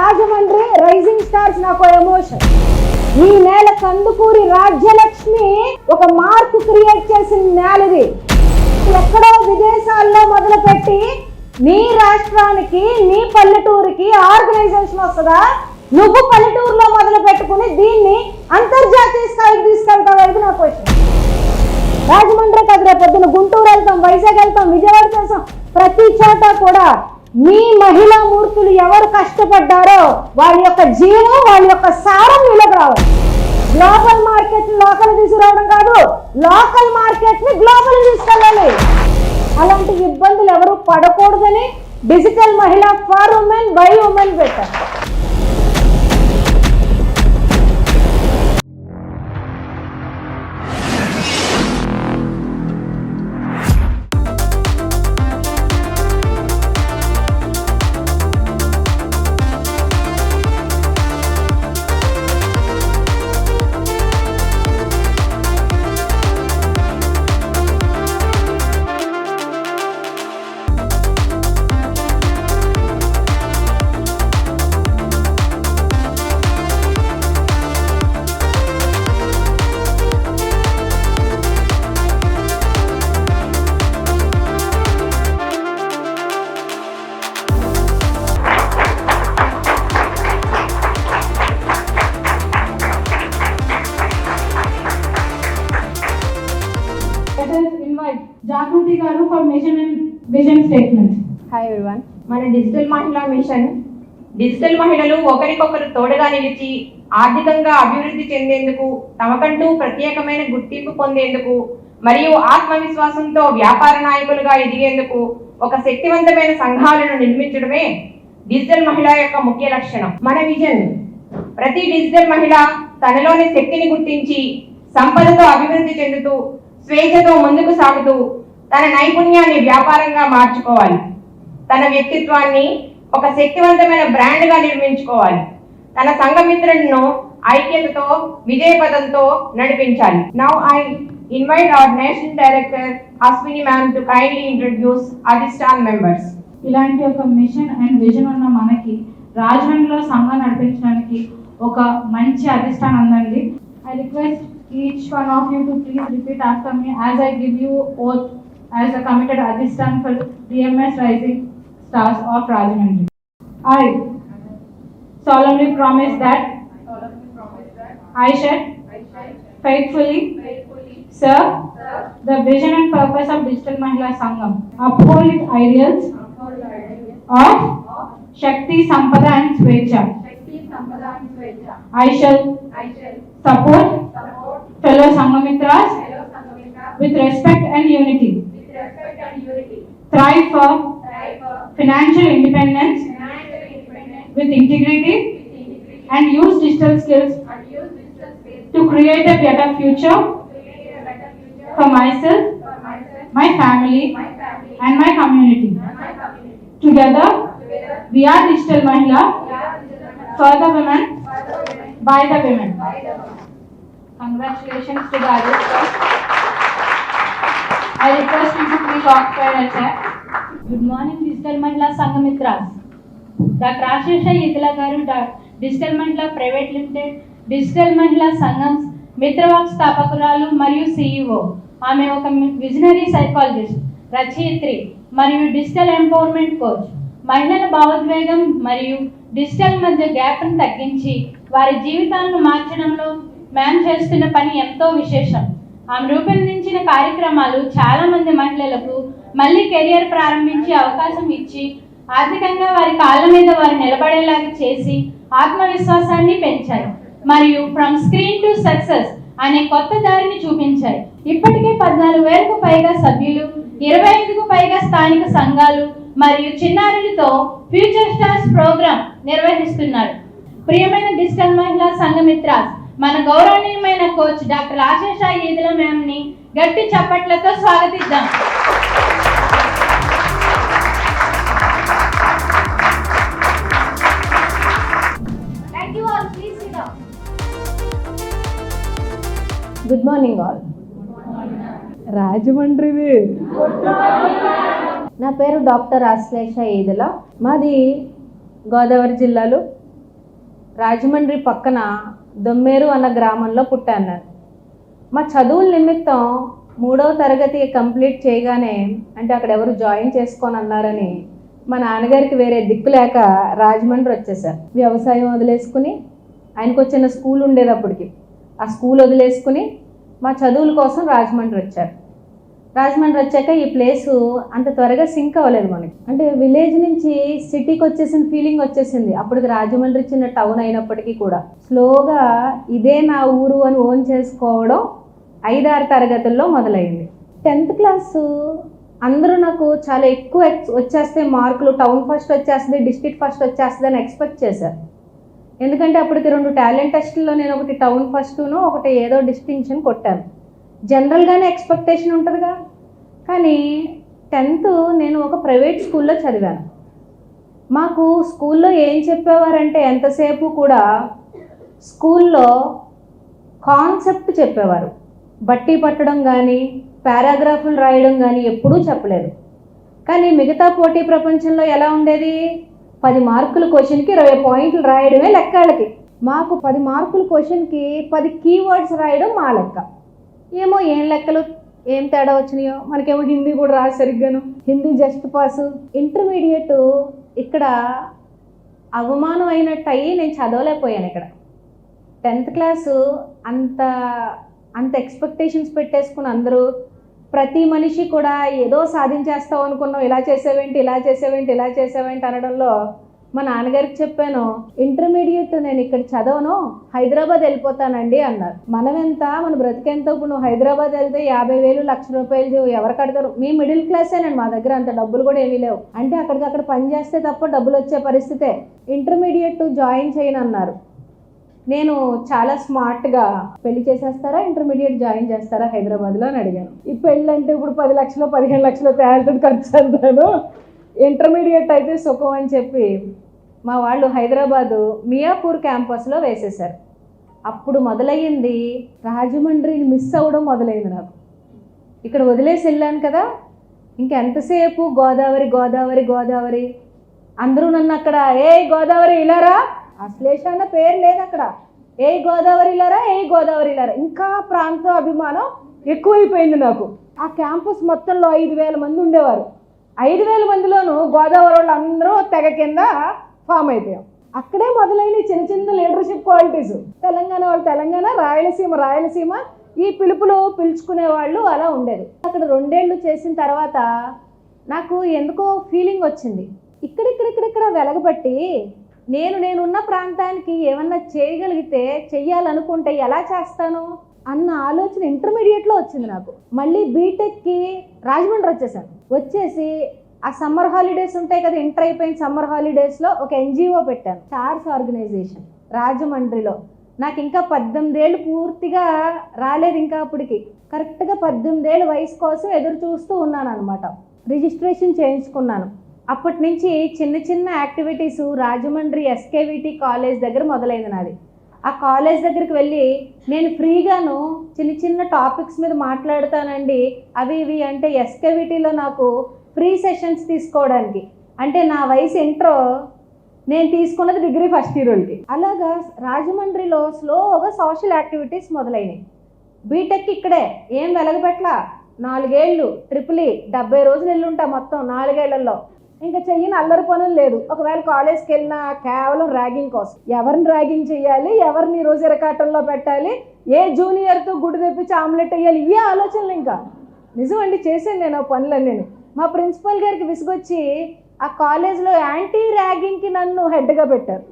Rajahmundry rising stars నాకు emotion. ఈ నేల కందుకూరి రాజ్యలక్ష్మి ఒక మార్క్ క్రియేట్ చేసిన నేల ఇది. ఎక్కడో విదేశాల్లో మొదలుపెట్టి నీ రాష్ట్రానికి నీ పల్లెటూరికి ఆర్గనైజేషన్ వస్తుందా? నువ్వు పల్లెటూరులో మొదలు పెట్టుకుని దీన్ని అంతర్జాతీయ స్థాయికి తీసుకెళ్తావు అనేది నా క్వశ్చన్. రాజమండ్రి కదిరే పొద్దున గుంటూరు వెళ్తాం, వైజాగ్ వెళ్తాం, విజయవాడ చేస్తాం. ప్రతి చోట కూడా మీ మహిళా మూర్తులు ఎవరు కష్టపడ్డారో వాళ్ళ యొక్క జీవం, వాళ్ళ యొక్క సారం నీలోకి రావాలి. గ్లోబల్ మార్కెట్ లోకల్ తీసుకురావడం కాదు, లోకల్ మార్కెట్ ని గ్లోబల్ తీసుకెళ్ళాలి. అలాంటి ఇబ్బందులు ఎవరు పడకూడదని డిజిటల్ మహిళా ఫర్ ఉమెన్ బై ఉమెన్ పెట్టారు. జాగృతి గారు for machine and vision statement. Hi everyone. మన డిజిటల్ మహిళా మిషన్ డిజిటల్ మహిళలు ఒకరికొకరు తోడుగా నిలిచి ఆర్థికంగా అభివృద్ధి చెందేందుకు, తమకంటూ ప్రత్యేకమైన గుర్తింపు పొందేందుకు మరియు ఆత్మవిశ్వాసంతో వ్యాపార నాయకులుగా ఎదిగేందుకు ఒక శక్తివంతమైన సంఘాలను నిర్మించడమే డిజిటల్ మహిళ యొక్క ముఖ్య లక్షణం. మన విజన్ ప్రతి డిజిటల్ మహిళ తనలోని శక్తిని గుర్తించి సంపదతో అభివృద్ధి చెందుతూ స్వేచ్ఛతో ముందుకు సాగుతూ తన నైపుణ్యాన్ని వ్యాపారంగా మార్చుకోవాలి. తన వ్యక్తిత్వాన్ని ఒక శక్తివంతమైన బ్రాండ్గా నిర్మించుకోవాలి. తన సంఘమిత్రులను ఐక్యతతో విజయపథంతో నడిపించాలి. Now I invite our national director Ashwini ma'am to kindly introduce Adhishtan members. ఇలాంటి ఒక మిషన్ అండ్ విజన్ ఉన్న మనకి రాజమండ్రిలో సంఘం నడిపించడానికి ఒక మంచి అధిష్టానం ఉందండి. I request each one of you to please repeat after me as I give you oath as a committed Adhistan for DMS Rising Stars of Rajamandri. I solemnly promise that I shall faithfully serve the vision and purpose of Digital Mahila Sangam, uphold its ideals of Shakti, Sampada and Swecha. I shall support fellow Sangamitras with respect and unity. Thrive for financial independence with integrity and use digital skills to create a better future for myself, my family and my community. Together we are Digital Mahila for the women, by the women. Congratulations to the Adhistan. I request you to please occupy a chair. Good morning, Digital Mahila Sangamitras. Dr. Ashesha Idila garu, Digital Mahila Private Limited, Digital Mahila Sangam మిత్రవాక్ స్థాపకురాలు మరియు CEO. ఆమె ఒక visionary psychologist, రచయిత్రి మరియు digital empowerment coach. మహిళల భావోద్వేగం మరియు digital మధ్య గ్యాప్ను తగ్గించి వారి జీవితాలను మార్చడంలో మ్యామ్ చేస్తున్న పని ఎంతో విశేషం. ఆమె రూపొందించిన కార్యక్రమాలు చాలా మంది మహిళలకు మళ్ళీ కెరియర్ ప్రారంభించే అవకాశం ఇచ్చి ఆర్థికంగా వారి కాళ్ళ మీద వారు నిలబడేలాగా చేసి ఆత్మవిశ్వాసాన్ని పెంచాయి మరియు ఫ్రమ్ స్క్రీన్ టు సక్సెస్ అనే కొత్త దారిని చూపించాయి. ఇప్పటికే 14,000కు పైగా సభ్యులు, 25కు పైగా స్థానిక సంఘాలు మరియు చిన్నారులతో ఫ్యూచర్ స్టార్స్ ప్రోగ్రామ్ నిర్వహిస్తున్నారు. ప్రియమైన డిజిటల్ మహిళా సంఘమిత్రాస్, మన గౌరవనీయమైన coach doctor Ashesha Eedila ma'am ని గట్టి చప్పట్లతో స్వాగతిద్దాం. Good morning all. రాజమండ్రిది. నా పేరు డాక్టర్ ఆశ్లేష ఈదిల. మాది గోదావరి జిల్లాలో రాజమండ్రి పక్కన దొమ్మేరు అన్న గ్రామంలో పుట్టాను. మా చదువుల నిమిత్తం 3వ తరగతి కంప్లీట్ చేయగానే, అంటే అక్కడ ఎవరు జాయిన్ చేసుకొని అన్నారని మా నాన్నగారికి వేరే దిక్కు లేక రాజమండ్రి వచ్చేసారు. వ్యవసాయం వదిలేసుకుని, ఆయనకు వచ్చిన స్కూల్ ఉండేది అప్పటికి, ఆ స్కూల్ వదిలేసుకుని మా చదువుల కోసం రాజమండ్రి వచ్చారు. రాజమండ్రి వచ్చాక ఈ ప్లేసు అంత త్వరగా సింక్ అవ్వలేదు మనకి. అంటే విలేజ్ నుంచి సిటీకి వచ్చేసిన ఫీలింగ్ వచ్చేసింది. అప్పటికి రాజమండ్రి చిన్న టౌన్ అయినప్పటికీ కూడా స్లోగా ఇదే నా ఊరు అని ఓన్ చేసుకోవడం 5-6 తరగతుల్లో మొదలైంది. 10th క్లాసు అందరూ నాకు చాలా ఎక్కువ వచ్చేస్తే మార్కులు, టౌన్ ఫస్ట్ వచ్చేస్తుంది, డిస్ట్రిక్ట్ ఫస్ట్ వచ్చేస్తుంది అని ఎక్స్పెక్ట్ చేశారు. ఎందుకంటే అప్పటికి 2 టాలెంట్ టెస్టుల్లో నేను ఒకటి టౌన్ ఫస్టును, ఒకటి ఏదో డిస్టింక్షన్ కొట్టాను. జనరల్గానే ఎక్స్పెక్టేషన్ ఉంటుందిగా. కానీ 10th నేను ఒక ప్రైవేట్ స్కూల్లో చదివాను. మాకు స్కూల్లో ఏం చెప్పేవారంటే ఎంతసేపు కూడా స్కూల్లో కాన్సెప్ట్ చెప్పేవారు. బట్టి పట్టడం కానీ, పారాగ్రాఫ్లు రాయడం కానీ ఎప్పుడూ చెప్పలేదు. కానీ మిగతా పోటీ ప్రపంచంలో ఎలా ఉండేది? 10 మార్కుల క్వశ్చన్కి 20 పాయింట్లు రాయడమే లెక్కలకి. మాకు 10 మార్కుల క్వశ్చన్కి 10 కీవర్డ్స్ రాయడం మా లెక్క. ఏమో ఏం లెక్కలు ఏం తేడా వచ్చినాయో. మనకేమో హిందీ కూడా రాదు సరిగ్గాను, హిందీ జస్ట్ పాసు. ఇంటర్మీడియట్ ఇక్కడ అవమానం అయినట్టు అయ్యి నేను చదవలేకపోయాను. ఇక్కడ 10th క్లాసు అంత ఎక్స్పెక్టేషన్స్ పెట్టేసుకుని అందరూ, ప్రతి మనిషి కూడా ఏదో సాధించేస్తావు అనుకున్నావు, ఇలా చేసేవేంటి ఇలా చేసేవేంటి ఇలా చేసేవేంటి అనడంలో మా నాన్నగారికి చెప్పాను, ఇంటర్మీడియట్ నేను ఇక్కడ చదవను, హైదరాబాద్ వెళ్ళిపోతానండి అన్నారు. మనం ఎంత, మన బ్రతికెంతో. ఇప్పుడు నువ్వు హైదరాబాద్ వెళ్తే 50,000 1,00,000 ఎవరు కడతారు? మీ మిడిల్ క్లాసేనండి, మా దగ్గర అంత డబ్బులు కూడా ఏమీ లేవు. అంటే అక్కడికక్కడ పని చేస్తే తప్ప డబ్బులు వచ్చే పరిస్థితే. ఇంటర్మీడియట్ జాయిన్ చేయను అన్నారు. నేను చాలా స్మార్ట్గా, పెళ్లి చేసేస్తారా, ఇంటర్మీడియట్ జాయిన్ చేస్తారా హైదరాబాద్లో అని అడిగాను. ఈ పెళ్ళి అంటే ఇప్పుడు 10 లక్షలు 15 లక్షలు తయారు ఖర్చు అంటాను, ఇంటర్మీడియట్ అయితే సుఖం అని చెప్పి మా వాళ్ళు హైదరాబాదు మియాపూర్ క్యాంపస్లో వేసేశారు. అప్పుడు మొదలయ్యింది రాజమండ్రిని మిస్ అవ్వడం మొదలైంది నాకు. ఇక్కడ వదిలేసి వెళ్ళాను కదా, ఇంకెంతసేపు గోదావరి గోదావరి గోదావరి. అందరూ నన్ను అక్కడ ఏ గోదావరి ఇలారా, అశ్లేష పేరు లేదు అక్కడ, ఏ గోదావరి ఇలారా, ఏ గోదావరి ఇలారా. ఇంకా ప్రాంత అభిమానం ఎక్కువైపోయింది నాకు. ఆ క్యాంపస్ మొత్తంలో 5,000 మంది ఉండేవారు. 5,000 మందిలోనూ గోదావరి వాళ్ళు అందరూ తెగ కింద ఫామ్ అయిపోయాం. అక్కడే మొదలైన చిన్న చిన్న లీడర్షిప్ క్వాలిటీస్. తెలంగాణ వాళ్ళు తెలంగాణ, రాయలసీమ రాయలసీమ, ఈ పిలుపులు పిలుచుకునే వాళ్ళు అలా ఉండేది. అక్కడ 2 ఏళ్ళు చేసిన తర్వాత నాకు ఎందుకో ఫీలింగ్ వచ్చింది, ఇక్కడ వెలగబట్టి నేనున్న ప్రాంతానికి ఏమన్నా చేయగలిగితే, చెయ్యాలనుకుంటే ఎలా చేస్తాను అన్న ఆలోచన ఇంటర్మీడియట్లో వచ్చింది నాకు. మళ్ళీ బీటెక్కి రాజమండ్రి వచ్చేసి ఆ సమ్మర్ హాలిడేస్ ఉంటాయి కదా, ఇంటర్ అయిపోయిన సమ్మర్ హాలిడేస్లో ఒక NGO పెట్టాను, స్టార్స్ ఆర్గనైజేషన్ రాజమండ్రిలో. నాకు ఇంకా 18 ఏళ్ళు పూర్తిగా రాలేదు. ఇంకా అప్పటికి కరెక్ట్గా 18 ఏళ్ళ వయసు కోసం ఎదురు చూస్తూ ఉన్నాను అనమాట. రిజిస్ట్రేషన్ చేయించుకున్నాను. అప్పటి నుంచి చిన్న చిన్న యాక్టివిటీసు రాజమండ్రి SKVT కాలేజ్ దగ్గర మొదలైంది నాది. ఆ కాలేజ్ దగ్గరికి వెళ్ళి నేను ఫ్రీగాను చిన్న చిన్న టాపిక్స్ మీద మాట్లాడతానండి, అవి ఇవి అంటే SKVTలో నాకు ఫ్రీ సెషన్స్ తీసుకోవడానికి. అంటే నా వయసు ఇంట్రో, నేను తీసుకున్నది డిగ్రీ ఫస్ట్ ఇయర్ వాళ్ళకి. అలాగా రాజమండ్రిలో స్లోగా సోషల్ యాక్టివిటీస్ మొదలైనవి. బీటెక్ ఇక్కడే ఏం వెలగబెట్ల, 4 ఏళ్ళు ట్రిపుల్ 70 రోజులు వెళ్ళుంటా మొత్తం 4 ఏళ్లలో. ఇంకా చెయ్యని అల్లరి పనులు లేదు. ఒకవేళ కాలేజ్కి వెళ్ళినా కేవలం ర్యాగింగ్ కోసం. ఎవరిని ర్యాగింగ్ చేయాలి, ఎవరిని రోజు ఇరకాటంలో పెట్టాలి, ఏ జూనియర్తో గుడి తెప్పించి ఆమ్లెట్ వేయాలి, ఇవే ఆలోచనలు. ఇంకా నిజమండి చేశాను నేను ఆ పనులన్నీ. మా ప్రిన్సిపల్ గారికి విసుగొచ్చి ఆ కాలేజ్లో యాంటీ ర్యాగింగ్కి నన్ను హెడ్గా పెట్టారు.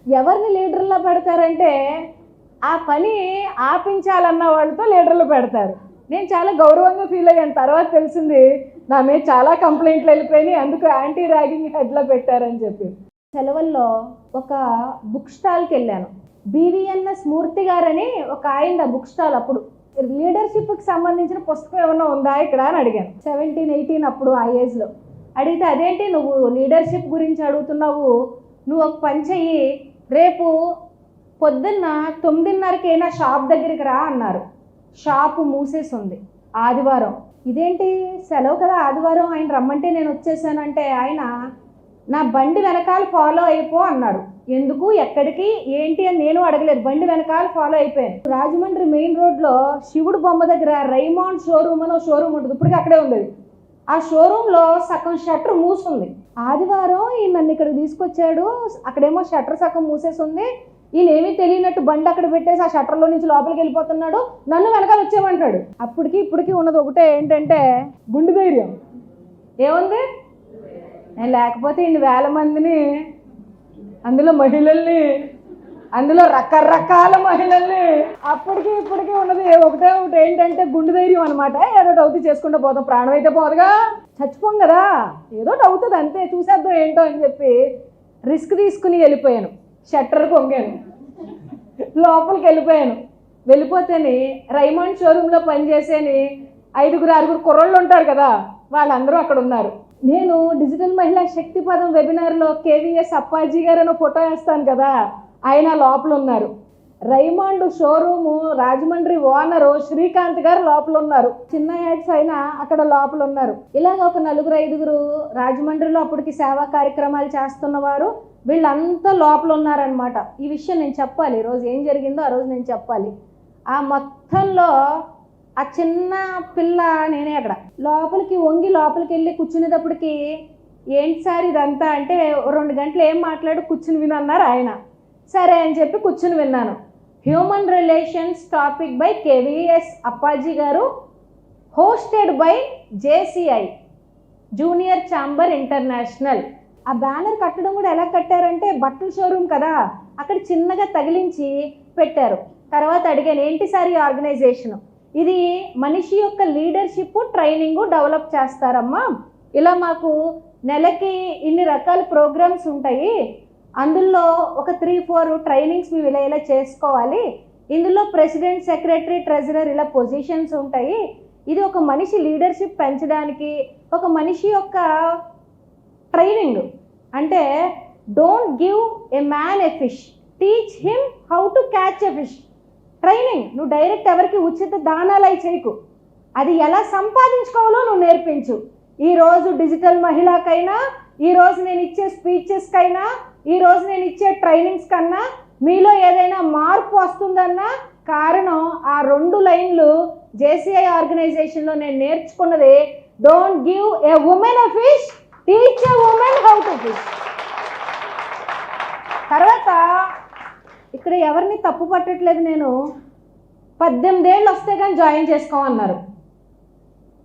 ఎవరిని లీడర్లా పెడతారంటే ఆ పని ఆపించాలన్న వాళ్ళతో లీడర్లు పెడతారు. నేను చాలా గౌరవంగా ఫీల్ అయ్యాను. తర్వాత తెలిసింది నా మీద చాలా కంప్లైంట్లు వెళ్ళిపోయినాయి, అందుకు యాంటీ ర్యాగింగ్ హెడ్లో పెట్టారని చెప్పి. సెలవుల్లో ఒక బుక్ స్టాల్కి వెళ్ళాను. BVNS మూర్తి గారని ఒక ఆయన బుక్ స్టాల్. అప్పుడు లీడర్షిప్కి సంబంధించిన పుస్తకం ఏమన్నా ఉందా ఇక్కడ అని అడిగాను. 17, 18 అప్పుడు ఆ ఏజ్లో అడిగితే, అదేంటి నువ్వు లీడర్షిప్ గురించి అడుగుతున్నావు, నువ్వు ఒక పని చెయ్యి, రేపు పొద్దున్న 9:30కి నా షాప్ దగ్గరికి రా అన్నారు. షాపు మూసేసి ఉంది, ఆదివారం. ఇదేంటి సెలవు కదా ఆదివారం, ఆయన రమ్మంటే నేను వచ్చేసానంటే ఆయన నా బండి వెనకాల ఫాలో అయిపో అన్నారు. ఎందుకు ఎక్కడికి ఏంటి అని నేను అడగలేదు, బండి వెనకాల ఫాలో అయిపోయాను. రాజమండ్రి మెయిన్ రోడ్లో శివుడు బొమ్మ దగ్గర రైమాండ్ షోరూమ్ అని షోరూమ్ ఉంటుంది, ఇప్పటికీ అక్కడే ఉండేది. ఆ షోరూంలో సగం షట్టర్ మూసుంది. ఆదివారం ఈయన నన్ను ఇక్కడికి తీసుకొచ్చాడు, అక్కడేమో షట్టర్ సగం మూసేసి ఉంది. ఈయన ఏమీ తెలియనట్టు బండి అక్కడ పెట్టేసి ఆ షట్టర్లో నుంచి లోపలికి వెళ్ళిపోతున్నాడు, నన్ను వెనకాల వచ్చేయమంటాడు. అప్పటికి ఇప్పటికీ ఉన్నది ఒకటే, ఏంటంటే గుండె ధైర్యం. ఏముంది, నేను లేకపోతే ఇన్ని వేల మందిని, అందులో మహిళల్ని, అందులో రకరకాల మహిళల్ని, అప్పటికి ఇప్పటికీ ఉన్నది ఒకటే ఒకటి, ఏంటంటే గుండె ధైర్యం అనమాట. ఏదో అవుతుంది చేసుకుంటూ పోతాం, ప్రాణం అయితే పోదుగా, చచ్చిపోం కదా, ఏదో అవుతుంది అంతే, చూసేద్దాం ఏంటో అని చెప్పి రిస్క్ తీసుకుని వెళ్ళిపోయాను. షట్టర్ కొంగాను, లోపలికి వెళ్ళిపోయాను. వెళ్ళిపోతేని రైమాండ్ షోరూంలో పనిచేసేని 5-6 కుర్రోళ్ళు ఉంటారు కదా, వాళ్ళందరూ అక్కడ ఉన్నారు. నేను డిజిటల్ మహిళా శక్తి పదం వెబినార్లో కేవీఎస్ అప్పాజీ గారు అని ఫోటో వేస్తాను కదా, ఆయన లోపల ఉన్నారు. రైమాండ్ షోరూము రాజమండ్రి ఓనరు శ్రీకాంత్ గారు లోపల ఉన్నారు. చిన్న యాడ్స్ అయినా అక్కడ లోపల ఉన్నారు. ఇలాగ ఒక 4-5 రాజమండ్రిలో అప్పటికి సేవా కార్యక్రమాలు చేస్తున్నవారు వీళ్ళంతా లోపల ఉన్నారనమాట. ఈ విషయం నేను చెప్పాలి, ఈరోజు ఏం జరిగిందో ఆ రోజు నేను చెప్పాలి. ఆ మొత్తంలో ఆ చిన్న పిల్ల నేనే అక్కడ లోపలికి వంగి లోపలికి వెళ్ళి కూర్చునేటప్పటికి, ఏంటి సార్ ఇదంతా అంటే, 2 గంటలు ఏం మాట్లాడు కూర్చుని వినన్నారు ఆయన. సరే అని చెప్పి కూర్చుని విన్నాను. Human relations topic by KVS Appaji గారు, hosted by JCI junior chamber international. ఆ బ్యానర్ కట్టడం కూడా ఎలా కట్టారంటే, బట్టల షోరూమ్ కదా, అక్కడ చిన్నగా తగిలించి పెట్టారు. తర్వాత అడిగాను, ఏంటి సార్ ఈ ఆర్గనైజేషన్? ఇది మనిషి యొక్క లీడర్షిప్ ట్రైనింగ్ డెవలప్ చేస్తారమ్మా, ఇలా మాకు నెలకి ఇన్ని రకాల ప్రోగ్రామ్స్ ఉంటాయి, అందులో ఒక 3-4 ట్రైనింగ్స్ మేము ఇలా చేసుకోవాలి, ఇందులో ప్రెసిడెంట్, సెక్రటరీ, ట్రెజరర్ ఇలా పొజిషన్స్ ఉంటాయి. ఇది ఒక మనిషి లీడర్షిప్ పెంచడానికి ఒక మనిషి యొక్క ట్రైనింగ్. అంటే don't give a man a fish, teach him how to catch a fish. Training, నువ్వు డైరెక్ట్ ఎవరికి ఉచిత దానాలు అయి చేయకు, అది ఎలా సంపాదించుకోవాలో నువ్వు నేర్పించు. ఈరోజు డిజిటల్ మహిళకైనా, ఈరోజు నేను ఇచ్చే స్పీచెస్కైనా, ఈరోజు నేను ఇచ్చే ట్రైనింగ్స్ కన్నా మీలో ఏదైనా మార్పు వస్తుందన్నా కారణం ఆ 2 లైన్లు జేసీఐ ఆర్గనైజేషన్లో నేను నేర్చుకున్నది. Don't give a women a fish, teach a women how to fish. తర్వాత ఇక్కడ ఎవరిని తప్పు పట్టట్లేదు, నేను 18 ఏళ్ళు వస్తే కానీ జాయిన్ చేసుకోమన్నారు.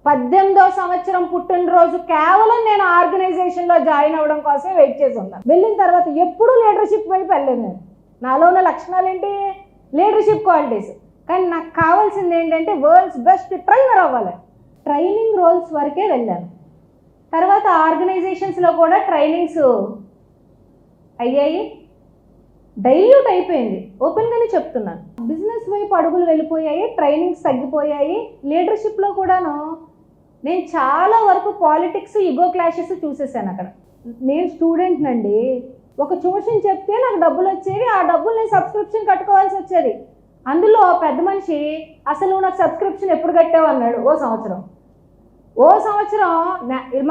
18వ సంవత్సరం పుట్టినరోజు కేవలం నేను ఆర్గనైజేషన్లో జాయిన్ అవ్వడం కోసం వెయిట్ చేసి ఉన్నాను. వెళ్ళిన తర్వాత ఎప్పుడూ లీడర్షిప్ వైపు వెళ్ళలేదు. నేను నాలో ఉన్న లక్షణాలు ఏంటి, లీడర్షిప్ క్వాలిటీస్. కానీ నాకు కావాల్సింది ఏంటంటే వరల్డ్స్ బెస్ట్ ట్రైనర్ అవ్వాలి. ట్రైనింగ్ రోల్స్ వరకే వెళ్ళాను. తర్వాత ఆర్గనైజేషన్స్లో కూడా ట్రైనింగ్స్ అయ్యాయి, డైల్యూట్ అయిపోయింది. ఓపెన్గానే చెప్తున్నాను, బిజినెస్ వైపు అడుగులు వెళ్ళిపోయాయి, ట్రైనింగ్స్ తగ్గిపోయాయి. లీడర్షిప్లో కూడాను నేను చాలా వరకు పాలిటిక్స్, ఈగో క్లాషెస్ చూసేసాను అక్కడ. నేను స్టూడెంట్ నండి, ఒక ట్యూషన్ చెప్తే నాకు డబ్బులు వచ్చేవి, ఆ డబ్బులు నేను సబ్స్క్రిప్షన్ కట్టుకోవాల్సి వచ్చేది. అందులో పెద్ద మనిషి, అసలు నువ్వు నాకు సబ్స్క్రిప్షన్ ఎప్పుడు కట్టావు అన్నాడు. ఓ సంవత్సరం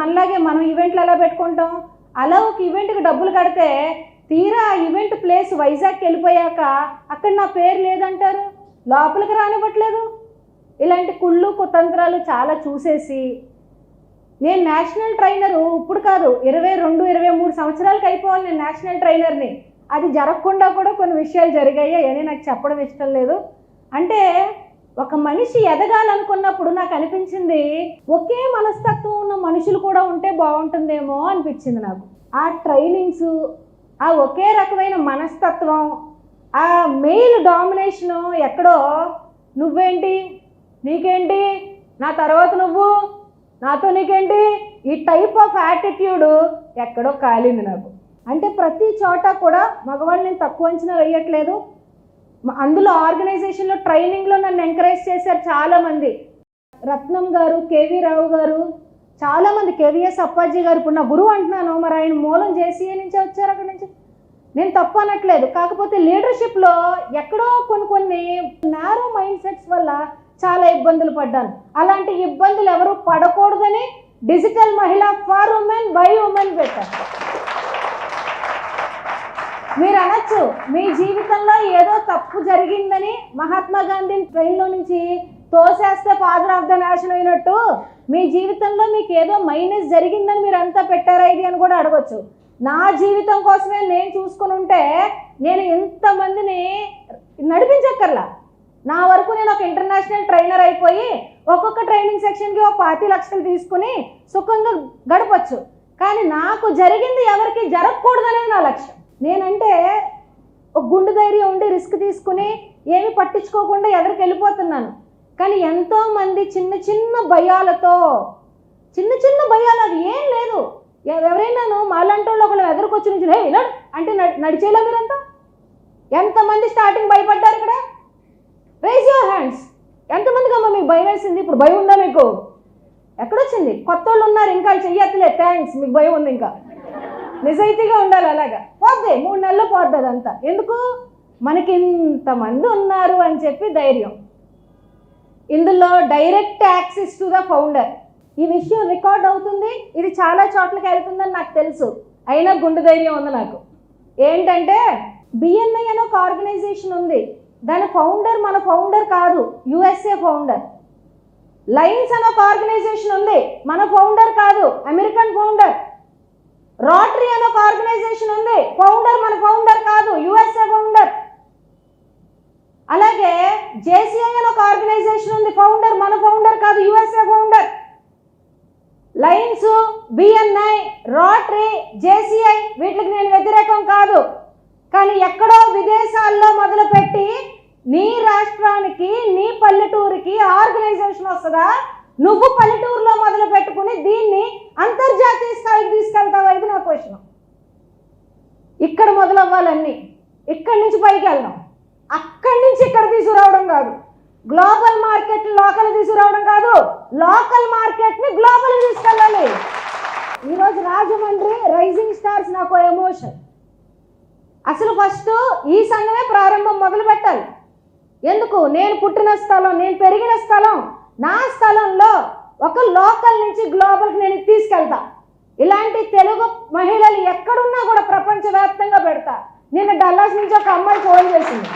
మనలాగే మనం ఈవెంట్లు ఎలా పెట్టుకుంటాం, అలా ఒక ఈవెంట్కి డబ్బులు కడితే తీరా ఈవెంట్ ప్లేస్ వైజాగ్కి వెళ్ళిపోయాక అక్కడ నా పేరు లేదంటారు, లోపలికి రానివ్వట్లేదు. ఇలాంటి కుళ్ళు కుతంత్రాలు చాలా చూసేసి నేను నేషనల్ ట్రైనరు ఇప్పుడు కాదు, 22-23 సంవత్సరాలకి అయిపోవాలి నేను నేషనల్ ట్రైనర్ని. అది జరగకుండా కూడా కొన్ని విషయాలు జరిగాయి అని నాకు చెప్పడం ఇష్టం లేదు. అంటే ఒక మనిషి ఎదగాలనుకున్నప్పుడు నాకు అనిపించింది, ఒకే మనస్తత్వం ఉన్న మనుషులు కూడా ఉంటే బాగుంటుందేమో అనిపించింది నాకు. ఆ ట్రైనింగ్స్, ఆ ఒకే రకమైన మనస్తత్వం, ఆ మెయిల్ డామినేషను ఎక్కడో, నువ్వేంటి నీకేంటి, నా తర్వాత నువ్వు, నాతో నీకేంటి, ఈ టైప్ ఆఫ్ యాటిట్యూడ్ ఎక్కడో కాలింది నాకు. అంటే ప్రతి చోట కూడా మగవాళ్ళు నేను తక్కువ అంచనా వేయట్లేదు. అందులో ఆర్గనైజేషన్లో ట్రైనింగ్లో నన్ను ఎంకరేజ్ చేశారు చాలామంది. రత్నం గారు, కేవీ రావు గారు, చాలామంది, కేవీఎస్ అప్పాజీ గారు, ఇప్పుడు నా గురువు అంటున్నాను, మరి ఆయన మూలం జేసీఏ నుంచే వచ్చారు, అక్కడి నుంచి. నేను తప్పు అనట్లేదు, కాకపోతే లీడర్షిప్లో ఎక్కడో కొన్ని నారో మైండ్ సెట్స్ వల్ల చాలా ఇబ్బందులు పడ్డాను. అలాంటి ఇబ్బందులు ఎవరు పడకూడదని డిజిటల్ మహిళ ఫర్ ఉమెన్ బై ఉమెన్ పెట్టారు. మీరు అనొచ్చు మీ జీవితంలో ఏదో తప్పు జరిగిందని మహాత్మా గాంధీని ట్రైన్లో నుంచి తోసేస్తే ఫాదర్ ఆఫ్ ద నేషన్ అయినట్టు మీ జీవితంలో మీకు ఏదో మైనస్ జరిగిందని మీరు అంతా పెట్టారా ఇది అని కూడా అడగొచ్చు. నా జీవితం కోసమే నేను చూసుకుని ఉంటే నేను ఇంతమందిని నడిపించక్కర్లా. నా వరకు నేను ఒక ఇంటర్నేషనల్ ట్రైనర్ అయిపోయి ఒక్కొక్క ట్రైనింగ్ సెక్షన్కి ఒక 5 లక్షలు తీసుకుని సుఖంగా గడపచ్చు. కానీ నాకు జరిగింది ఎవరికి జరగకూడదనేది నా లక్ష్యం. నేనంటే ఒక గుండె ధైర్యం ఉండి రిస్క్ తీసుకుని ఏమి పట్టించుకోకుండా ఎదురికి వెళ్ళిపోతున్నాను. కానీ ఎంతోమంది చిన్న చిన్న భయాలతో చిన్న భయాలు అవి ఏం లేదు. ఎవరైనాను మాలాంటి వాళ్ళు ఒకళ్ళు ఎదురుకొచ్చి నుంచి హే ఇలా అంటే నడిచేలా మీరంతా ఎంతమంది స్టార్టింగ్ భయపడ్డారు ఇక్కడ? Rise your hands. ఎంతమందికి అమ్మ మీకు భయం వేసింది? ఇప్పుడు భయం ఉందా మీకు? ఎక్కడొచ్చింది? కొత్త వాళ్ళు ఉన్నారు ఇంకా చెయ్యట్లే. థ్యాంక్స్, మీకు భయం ఉంది. ఇంకా నిజాయితీగా ఉండాలి. అలాగా పోద్ది 3 నెలల్లో పోద్ది అదంతా. ఎందుకు? మనకి ఇంతమంది ఉన్నారు అని చెప్పి ధైర్యం. ఇందులో direct access to the founder. ఈ విషయం రికార్డ్ అవుతుంది, ఇది చాలా చోట్లకి వెళ్తుందని నాకు తెలుసు. అయినా గుండె ధైర్యం ఉంది నాకు. ఏంటంటే బిఎన్ఐ అనే ఒక ఆర్గనైజేషన్ ఉంది. దాని ఫౌండర్ మన ఫౌండర్ కాదు, యుఎస్ఏ ఫౌండర్. లైన్స్ అనే ఒక ఆర్గనైజేషన్ ఉంది, మన ఫౌండర్ కాదు, అమెరికన్ ఫౌండర్. రోటరీ అనే ఒక ఆర్గనైజేషన్ ఉంది, ఫౌండర్ మన ఫౌండర్ కాదు, యుఎస్ఏ ఫౌండర్. అలాగే జేసీఐ అని ఒక ఆర్గనైజేషన్ ఉంది, ఫౌండర్ మన ఫౌండర్ కాదు, USA founder. Lines, BNI, rotary, JCI వీటికి నేను వ్యతిరేకం కాదు. కానీ ఎక్కడో విదేశాల్లో మొదలుపెట్టి నీ రాష్ట్రానికి నీ పల్లెటూరికి ఆర్గనైజేషన్ వస్తుందా? నువ్వు పల్లెటూరులో మొదలు పెట్టుకుని దీన్ని అంతర్జాతీయ స్థాయికి తీసుకెళ్తావా? ఇది నా క్వశ్చన్. ఇక్కడ మొదలవ్వాలన్నీ, ఇక్కడి నుంచి పైకి వెళ్దాం. అక్కడి నుంచి ఇక్కడ తీసుకురావడం కాదు, గ్లోబల్ మార్కెట్ లోకల్ తీసుకురావడం కాదు, లోకల్ మార్కెట్ని గ్లోబల్ తీసుకెళ్ళాలి. ఈరోజు రాజమండ్రి రైజింగ్ స్టార్స్ నాకు ఎమోషన్. అసలు ఫస్ట్ ఈ సంఘమే ప్రారంభం మొదలు పెట్టాలి. ఎందుకు? నేను పుట్టిన స్థలం, నేను పెరిగిన స్థలం, నా స్థలంలో ఒక లోకల్ నుంచి గ్లోబల్కి నేను తీసుకెళ్తా. ఇలాంటి తెలుగు మహిళలు ఎక్కడున్నా కూడా ప్రపంచవ్యాప్తంగా పెడతా. నిన్న డల్లాస్ నుంచి ఒక అమ్మాయి ఫోన్ చేసింది.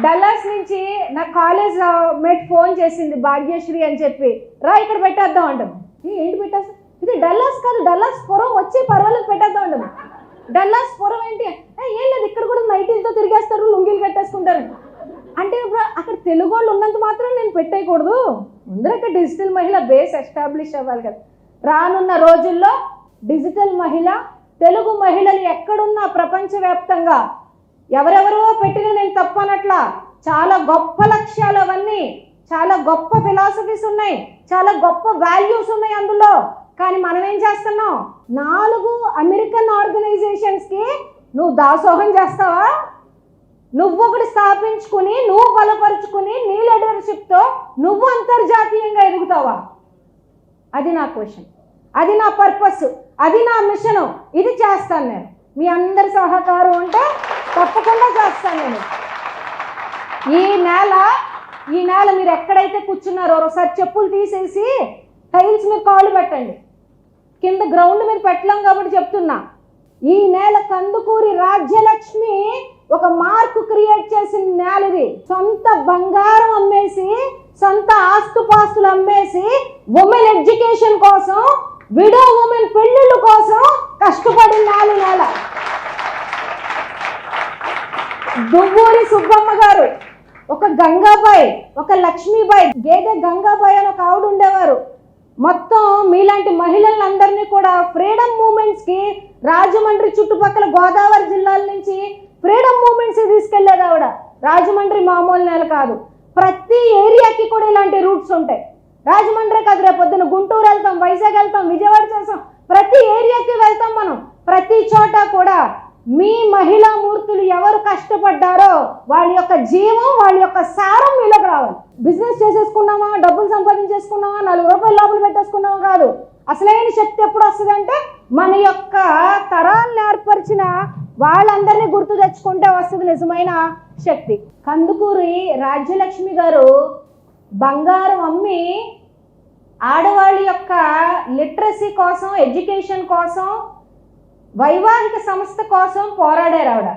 డల్లాస్ నుంచి నా కాలేజ్ మేట్ ఫోన్ చేసింది, భాగ్యశ్రీ అని చెప్పి, రా ఇక్కడ పెట్టేద్దాం అంటాం. ఏంటి పెట్టేస్తా? ఇది డల్లాస్ కాదు, డల్లాస్ పురం, వచ్చి పర్వాలేదు పెట్టేద్దాం అంటాం. డల్లాస్ పురం ఏంటి? ఏం లేదు, ఇక్కడ కూడా నైటీలతో తిరిగేస్తారు, లుంగీలు కట్టేసుకుంటారు. అంటే ఇప్పుడు అక్కడ తెలుగు వాళ్ళు ఉన్నంత మాత్రం నేను పెట్టేయకూడదు. ముందర ఇక్కడ డిజిటల్ మహిళ బేస్ ఎస్టాబ్లిష్ అవ్వాలి కదా. రానున్న రోజుల్లో డిజిటల్ మహిళ, తెలుగు మహిళలు ఎక్కడున్నా ప్రపంచవ్యాప్తంగా ఎవరెవరో పెట్టిన నేను తప్పనట్లా, చాలా గొప్ప లక్ష్యాలు అవన్నీ, చాలా గొప్ప ఫిలాసఫీస్ ఉన్నాయి, చాలా గొప్ప వాల్యూస్ ఉన్నాయి అందులో. కానీ మనం ఏం చేస్తున్నాం? 4 అమెరికన్ ఆర్గనైజేషన్స్కి నువ్వు దాసోహం చేస్తావా? నువ్వు ఒకటి స్థాపించుకుని, నువ్వు బలపరుచుకుని, నీ లీడర్షిప్తో నువ్వు అంతర్జాతీయంగా ఎదుగుతావా? అది నా క్వశ్చన్, అది నా పర్పస్, అది నా మిషను. ఇది చేస్తాను నేను. మీ అందరి సహకారం ఉంటే తప్పకుండా చేస్తాను నేను. ఈ నేల మీరు ఎక్కడైతే కూర్చున్నారో ఒకసారి చెప్పులు తీసేసి టైల్స్ మీద కాళ్ళు పెట్టండి. కింద గ్రౌండ్ మీద పెట్టలేం కాబట్టి చెప్తున్నా. ఈ నేల కందుకూరి రాజ్యలక్ష్మి ఒక మార్కు క్రియేట్ చేసిన నేల ఇది. సొంత బంగారం అమ్మేసి, సొంత ఆస్తుపాస్తులు అమ్మేసి, ఉమెన్ ఎడ్యుకేషన్ కోసం, విడో ఉమెన్ పెళ్లిళ్ళ కోసం కష్టపడిన నేల. దువ్వూరి సుబ్బమ్మ గారు, ఒక గంగాబాయి, ఒక లక్ష్మీబాయి, గేదె గంగాబాయి అని ఒక ఆవిడ ఉండేవారు. మొత్తం మీలాంటి మహిళలందరినీ కూడా ఫ్రీడమ్ మూమెంట్స్కి రాజమండ్రి చుట్టుపక్కల గోదావరి జిల్లాల నుంచి ఫ్రీడమ్ మూమెంట్స్కి తీసుకెళ్లేది ఆవిడ. రాజమండ్రి మామూలు నేల కాదు. ప్రతి ఏరియాకి కూడా ఇలాంటి రూట్స్ ఉంటాయి. రాజమండ్రి కాదు, రేపు పొద్దున గుంటూరు వెళ్తాం, వైజాగ్ వెళ్తాం, విజయవాడ చేస్తాం, ప్రతి ఏరియాకి వెళ్తాం మనం. ప్రతి చోట కూడా మీ మహిళా మూర్తులు ఎవరు కష్టపడ్డారో వాళ్ళ యొక్క జీవం, వాళ్ళ యొక్క సారం మీలోకి రావాలి. బిజినెస్ చేసేసుకున్నామా, డబ్బులు సంపాదించేసుకున్నామా, 4 రూపాయలు లోపల పెట్టేసుకున్నామా కాదు. అసలైన శక్తి ఎప్పుడు వస్తుందంటే మన యొక్క తరాలను ఏర్పరిచిన వాళ్ళందరినీ గుర్తు తెచ్చుకుంటే వస్తుంది నిజమైన శక్తి. కందుకూరి రాజ్యలక్ష్మి గారు బంగారం అమ్మి ఆడవాళ్ళ యొక్క లిటరసీ కోసం, ఎడ్యుకేషన్ కోసం వైవాహిక సంస్థ కోసం పోరాడారు ఆవిడ.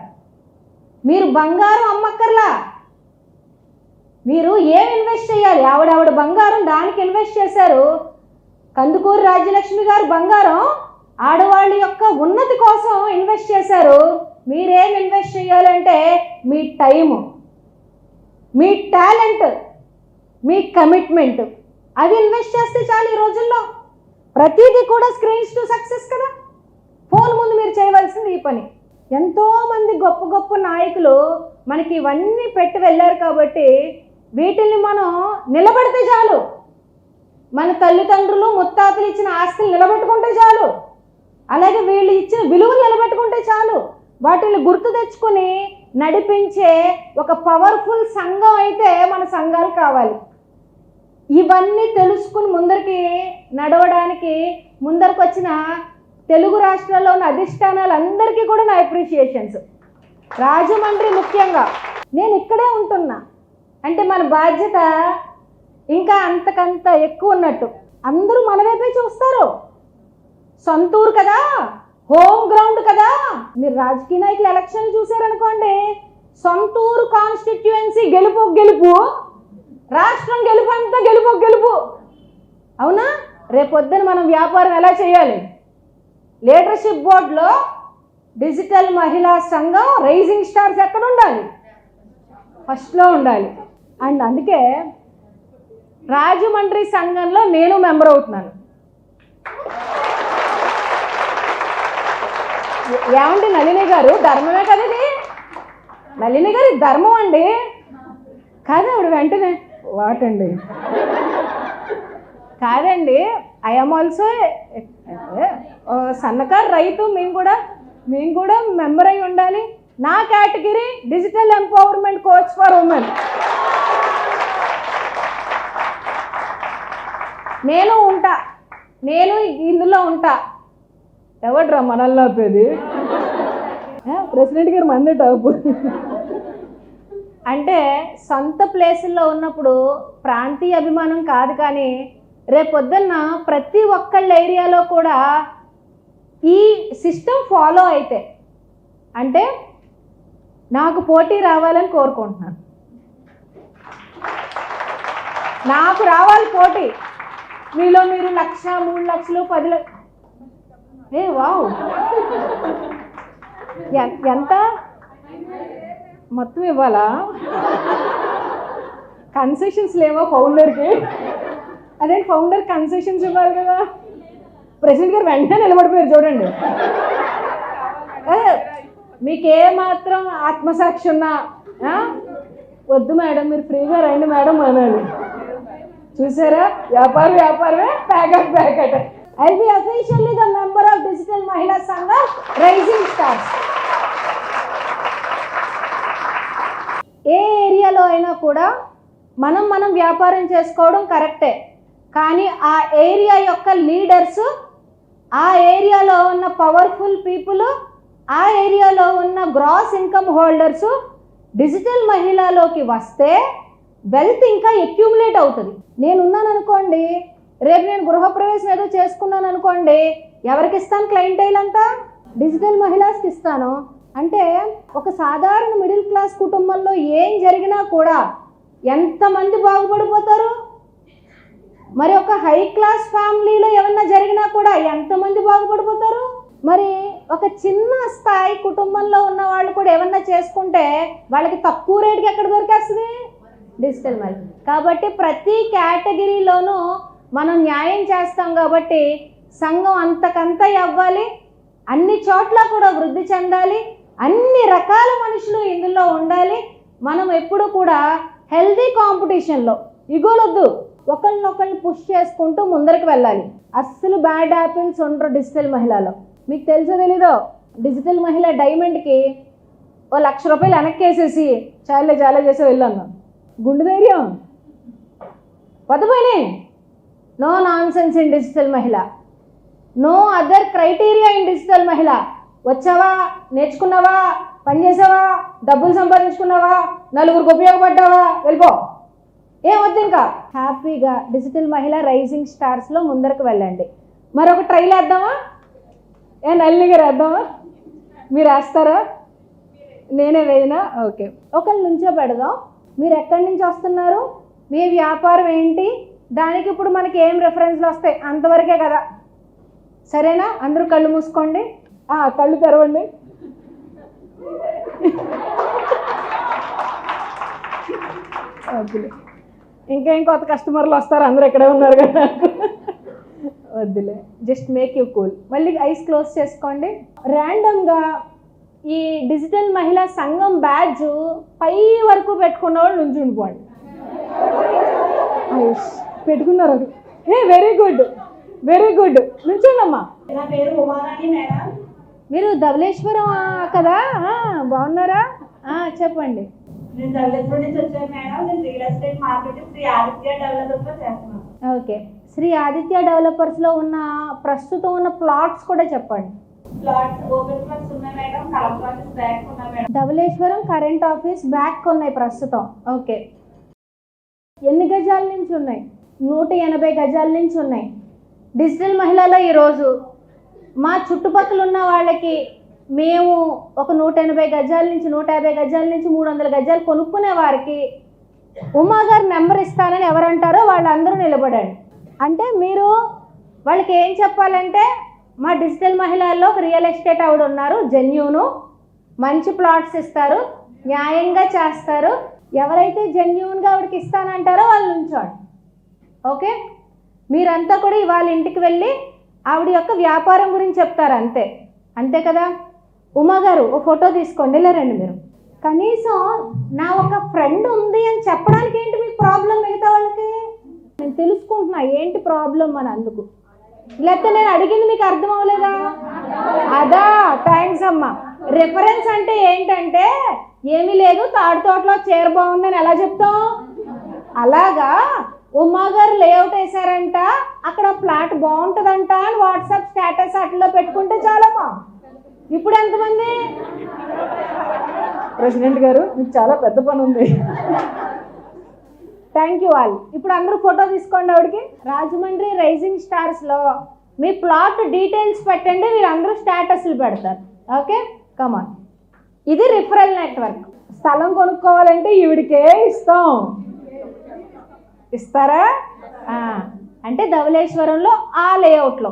మీరు బంగారం అమ్మక్కర్లా, మీరు ఏం ఇన్వెస్ట్ చేయాలి? ఆవిడ బంగారం దానికి ఇన్వెస్ట్ చేశారు. కందుకూరి రాజ్యలక్ష్మి గారు బంగారం ఆడవాళ్ళ యొక్క ఉన్నతి కోసం ఇన్వెస్ట్ చేశారు. మీరేం ఇన్వెస్ట్ చేయాలంటే మీ టైము, మీ టాలెంట్, మీ కమిట్మెంట్ అవి ఇన్వెస్ట్ చేస్తే చాలు. ఈ రోజుల్లో ప్రతిదీ కూడా స్క్రీన్స్ టు సక్సెస్ కదా. ఫోన్ ముందు మీరు చేయవలసింది ఈ పని. ఎంతోమంది గొప్ప గొప్ప నాయకులు మనకి ఇవన్నీ పెట్టి వెళ్ళారు కాబట్టి వీటిల్ని మనం నిలబెడితే చాలు. మన తల్లిదండ్రులు ముత్తాతలు ఇచ్చిన ఆస్తులు నిలబెట్టుకుంటే చాలు. అలాగే వీళ్ళు ఇచ్చిన విలువలు నిలబెట్టుకుంటే చాలు. వాటిని గుర్తు తెచ్చుకొని నడిపించే ఒక పవర్ఫుల్ సంఘం అయితే మన సంఘాలు కావాలి. ఇవన్నీ తెలుసుకుని ముందరికి నడవడానికి ముందరికి వచ్చిన తెలుగు రాష్ట్రాల్లో ఉన్న అధిష్టానాలందరికీ కూడా నా అప్రిషియేషన్స్. రాజమండ్రి ముఖ్యంగా నేను ఇక్కడే ఉంటున్నా అంటే మన బాధ్యత ఇంకా అంతకంత ఎక్కువ ఉన్నట్టు. అందరూ మన వైపే చూస్తారు. సొంతూరు కదా, హోమ్ గ్రౌండ్ కదా. మీరు రాజకీయ నాయకులు ఎలక్షన్ చూసారనుకోండి, సొంతూరు కాన్స్టిట్యుయెన్సీ గెలుపు గెలుపు, రాష్ట్రం గెలుపు అంతా గెలుపు గెలుపు. అవునా? రేపొద్దున మనం వ్యాపారం ఎలా చేయాలి? లీడర్షిప్ బోర్డులో డిజిటల్ మహిళా సంఘం రైజింగ్ స్టార్స్ ఎక్కడ ఉండాలి? ఫస్ట్లో ఉండాలి. అండ్ అందుకే రాజమండ్రి సంఘంలో నేను మెంబర్ అవుతున్నాను. ఏమండి నళిని గారు, ధర్మమే కదా ఇది? నళిని గారు ధర్మం అండి కాదు. ఆవిడ వెంటనే వాటండి కాదండి, ఐఎమ్ ఆల్సో సన్నకారు రైతు, మేము కూడా మెంబర్ అయి ఉండాలి. నా category digital empowerment coach for women. నేను ఇందులో ఉంటా. ఎవడ్రా మనల్ని ఆపేది? ప్రెసిడెంట్ గారు మంది టాపు. అంటే సొంత ప్లేసుల్లో ఉన్నప్పుడు ప్రాంతీయ అభిమానం కాదు, కానీ రేపొద్దున్న ప్రతి ఒక్కళ్ళ ఏరియాలో కూడా ఈ సిస్టమ్ ఫాలో అయితే అంటే నాకు పోటీ రావాలని కోరుకుంటున్నాను. నాకు రావాలి పోటీ. మీలో మీరు 1,00,000, 3,00,000, 10,00,000. వావ్, ఎంత మొత్తం ఇవ్వాలా? కన్సెషన్స్ లేవా ఫౌండర్కి? అదే ఫౌండర్ కన్సెషన్స్ ఇవ్వాలి కదా. ప్రెసిడెంట్ గారు వెంటనే నిలబడిపోయారు చూడండి. మీకేమాత్రం ఆత్మసాక్షి ఉన్నా వద్దు మేడం, మీరు ఫ్రీగా రండి మేడం అనాలి. చూసారా? వ్యాపారమే packet. I be officially the member of digital మహిళా సంఘం రైజింగ్ స్టార్స్. ఏ ఏరియాలో అయినా కూడా మనం వ్యాపారం చేసుకోవడం కరెక్టే, కానీ ఆ ఏరియా యొక్క లీడర్స్, ఆ ఏరియాలో ఉన్న పవర్ఫుల్ పీపుల్, ఆ ఏరియాలో ఉన్న గ్రాస్ ఇన్కమ్ హోల్డర్స్ డిజిటల్ మహిళలోకి వస్తే వెల్త్ ఇంకా అక్యూములేట్ అవుతుంది. నేనున్నాను అనుకోండి, రేపు నేను గృహప్రవేశం ఏదో చేసుకున్నాను అనుకోండి, ఎవరికి ఇస్తాను? క్లయింటైల్ అంతా డిజిటల్ మహిళాస్కి ఇస్తాను. అంటే ఒక సాధారణ మిడిల్ క్లాస్ కుటుంబంలో ఏం జరిగినా కూడా ఎంతమంది బాగుపడిపోతారు? మరి ఒక హై క్లాస్ ఫ్యామిలీలో ఏమన్నా జరిగినా కూడా ఎంతమంది బాగుపడిపోతారు? మరి ఒక చిన్న స్థాయి కుటుంబంలో ఉన్న వాళ్ళు కూడా ఏమన్నా చేసుకుంటే వాళ్ళకి తక్కువ రేటుకి ఎక్కడ దొరికేస్తుంది? Digital money. కాబట్టి ప్రతి కేటగిరీలోనూ మనం న్యాయం చేస్తాం కాబట్టి సంఘం అంతకంత అవ్వాలి, అన్ని చోట్ల కూడా వృద్ధి చెందాలి, అన్ని రకాల మనుషులు ఇందులో ఉండాలి. మనం ఎప్పుడు కూడా హెల్దీ కాంపిటీషన్లో ఇగోలొద్దు, ఒకళ్ళనొకళ్ళు పుష్ చేసుకుంటూ ముందరికి వెళ్ళాలి. అస్సలు బ్యాడ్ యాపిల్స్ ఉండరు డిజిటల్ మహిళలో. మీకు తెలుసో తెలీదో, డిజిటల్ మహిళ డైమండ్కి ₹1,00,000 వెనక్కేసేసి చాలా చేసి వెళ్ళాను. గుండె ధైర్యం పదపోయినాయి. No nonsense in digital మహిళ, no other criteria in digital మహిళ. వచ్చావా, నేర్చుకున్నావా, పనిచేసావా, డబ్బులు సంపాదించుకున్నావా, నలుగురికి ఉపయోగపడ్డావా, వెళ్ళిపో. ఏమొద్దు ఇంకా. హ్యాపీగా డిజిటల్ మహిళ రైజింగ్ స్టార్స్లో ముందరకు వెళ్ళండి. మరొక ట్రైల్ వేద్దామా? నల్లి గారు వేద్దామా? మీరు వేస్తారా? నేనే వేయనా? ఓకే, ఒకళ్ళు నుంచో పెడదాం. మీరు ఎక్కడి నుంచి వస్తున్నారు, మీ వ్యాపారం ఏంటి, దానికి ఇప్పుడు మనకి ఏం రెఫరెన్స్లు వస్తాయి అంతవరకే కదా, సరేనా? అందరూ కళ్ళు మూసుకోండి, కళ్ళు తెరవండి. వద్దులే, ఇంకేం కొత్త కస్టమర్లు వస్తారు, అందరూ ఇక్కడే ఉన్నారు కదా. వద్దులే, జస్ట్ మేక్ యూ కూల్. మళ్ళీ ఐస్ క్లోజ్ చేసుకోండి. ర్యాండమ్గా ఈ డిజిటల్ మహిళా సంఘం బ్యాడ్జ్ పై వరకు పెట్టుకున్న వాళ్ళు నుంచి ఉండిపోండి. పెట్టుకున్నారు, వెరీ గుడ్, వెరీ గుడ్. నుంచోండమ్మా. నా పేరు ఉమారాణి మేడం. మీరు ధవళేశ్వరం కదా, బాగున్నారా? చెప్పండి. నేను ధవళేశ్వరం నుంచి వచ్చాను మేడం. నేను real estate marketing Shri Aditya డెవలపర్స్లో చేస్తున్నాను. ఓకే, శ్రీ ఆదిత్య డెవలపర్స్లో ఉన్న ప్రస్తుతం ఉన్న ప్లాట్స్ కూడా చెప్పండి. ప్లాట్స్ ఓపెన్ ప్లాట్స్ ఉన్నాయి మేడం, కరెంట్ ఆఫీస్ బ్యాక్ ఉన్నాయి madam. Dhavaleswaram current office back ఉన్నాయి ప్రస్తుతం. ఓకే, ఎన్ని గజాల నుంచి ఉన్నాయి? 180 గజాల నుంచి ఉన్నాయి. డిజిటల్ మహిళలో ఈరోజు మా చుట్టుపక్కల ఉన్న వాళ్ళకి మేము ఒక 180 గజాల నుంచి 150 గజాల నుంచి 300 గజాలు కొనుక్కునే వారికి ఉమా గారు నెంబర్ ఇస్తానని ఎవరంటారో వాళ్ళందరూ నిలబడండి. అంటే మీరు వాళ్ళకి ఏం చెప్పాలంటే, మా డిజిటల్ మహిళల్లో ఒక రియల్ ఎస్టేట్ ఆవిడ ఉన్నారు, జెన్యూను, మంచి ప్లాట్స్ ఇస్తారు, న్యాయంగా చేస్తారు. ఎవరైతే జెన్యూన్గా ఆవిడకి ఇస్తానంటారో వాళ్ళు నుంచోండి. ఓకే, మీరంతా కూడా ఇవాళ ఇంటికి వెళ్ళి ఆవిడ యొక్క వ్యాపారం గురించి చెప్తారు, అంతే అంతే కదా. ఉమా గారు ఓ ఫోటో తీసుకోండి, ఇలా రండి. మీరు కనీసం నా ఒక ఫ్రెండ్ ఉంది అని చెప్పడానికి ఏంటి మీకు ప్రాబ్లం? మిగతా వాళ్ళకి నేను తెలుసుకుంటున్నా ఏంటి ప్రాబ్లం అని, అందుకు. లేకపోతే నేను అడిగింది మీకు అర్థం అవ్వలేదా? అదా, థ్యాంక్స్ అమ్మా. రిఫరెన్స్ అంటే ఏంటంటే ఏమీ లేదు, తాడి తోటలో చీర బాగుందని ఎలా చెప్తాం, అలాగా ఉమా గారు లేఅవుట్ వేసారంట, అక్కడ ఫ్లాట్ బాగుంటుందంట అని వాట్సాప్ స్టేటస్ అట్లా పెట్టుకుంటే చాలమ్మా. ఇప్పుడు ఎంతమంది? ప్రెసిడెంట్ గారు మీకు చాలా పెద్ద పని ఉంది. Thank you all. ఇప్పుడు అందరూ ఫోటో తీసుకోండి ఆవిడకి. రాజమండ్రి రైజింగ్ స్టార్స్లో మీ ప్లాట్ డీటెయిల్స్ పెట్టండి, వీళ్ళందరూ స్టేటస్లు పెడతారు. ఓకే, కమాన్. ఇది రిఫరల్ నెట్వర్క్. స్థలం కొనుక్కోవాలంటే ఈవిడికే ఇస్తాం, ఇస్తారా? అంటే ధవళేశ్వరంలో ఆ లేఅవుట్లో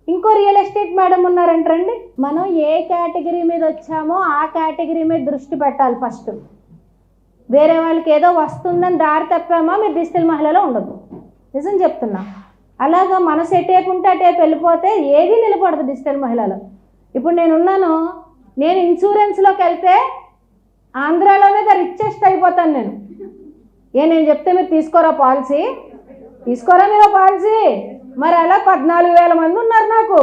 ఇంకో రియల్ ఎస్టేట్ మేడం ఉన్నారంటారండి. మనం ఏ కేటగిరీ మీద వచ్చామో ఆ కేటగిరీ మీద దృష్టి పెట్టాలి ఫస్ట్. వేరే వాళ్ళకి ఏదో వస్తుందని దారి తప్పామా మీరు డిజిటల్ మహిళలో ఉండదు, నిజం చెప్తున్నా. అలాగా మనసు ఎటేపు ఉంటే అటేపు వెళ్ళిపోతే ఏది నిలబడదు డిజిటల్ మహిళలో. ఇప్పుడు నేనున్నాను, నేను ఇన్సూరెన్స్లోకి వెళ్తే ఆంధ్రాలోనే ద రిచెస్ట్ అయిపోతాను నేను. నేను చెప్తే మీరు తీసుకోరా పాలసీ, తీసుకోరా మీరు పాలసీ? మరి అలా 14,000 మంది ఉన్నారు నాకు.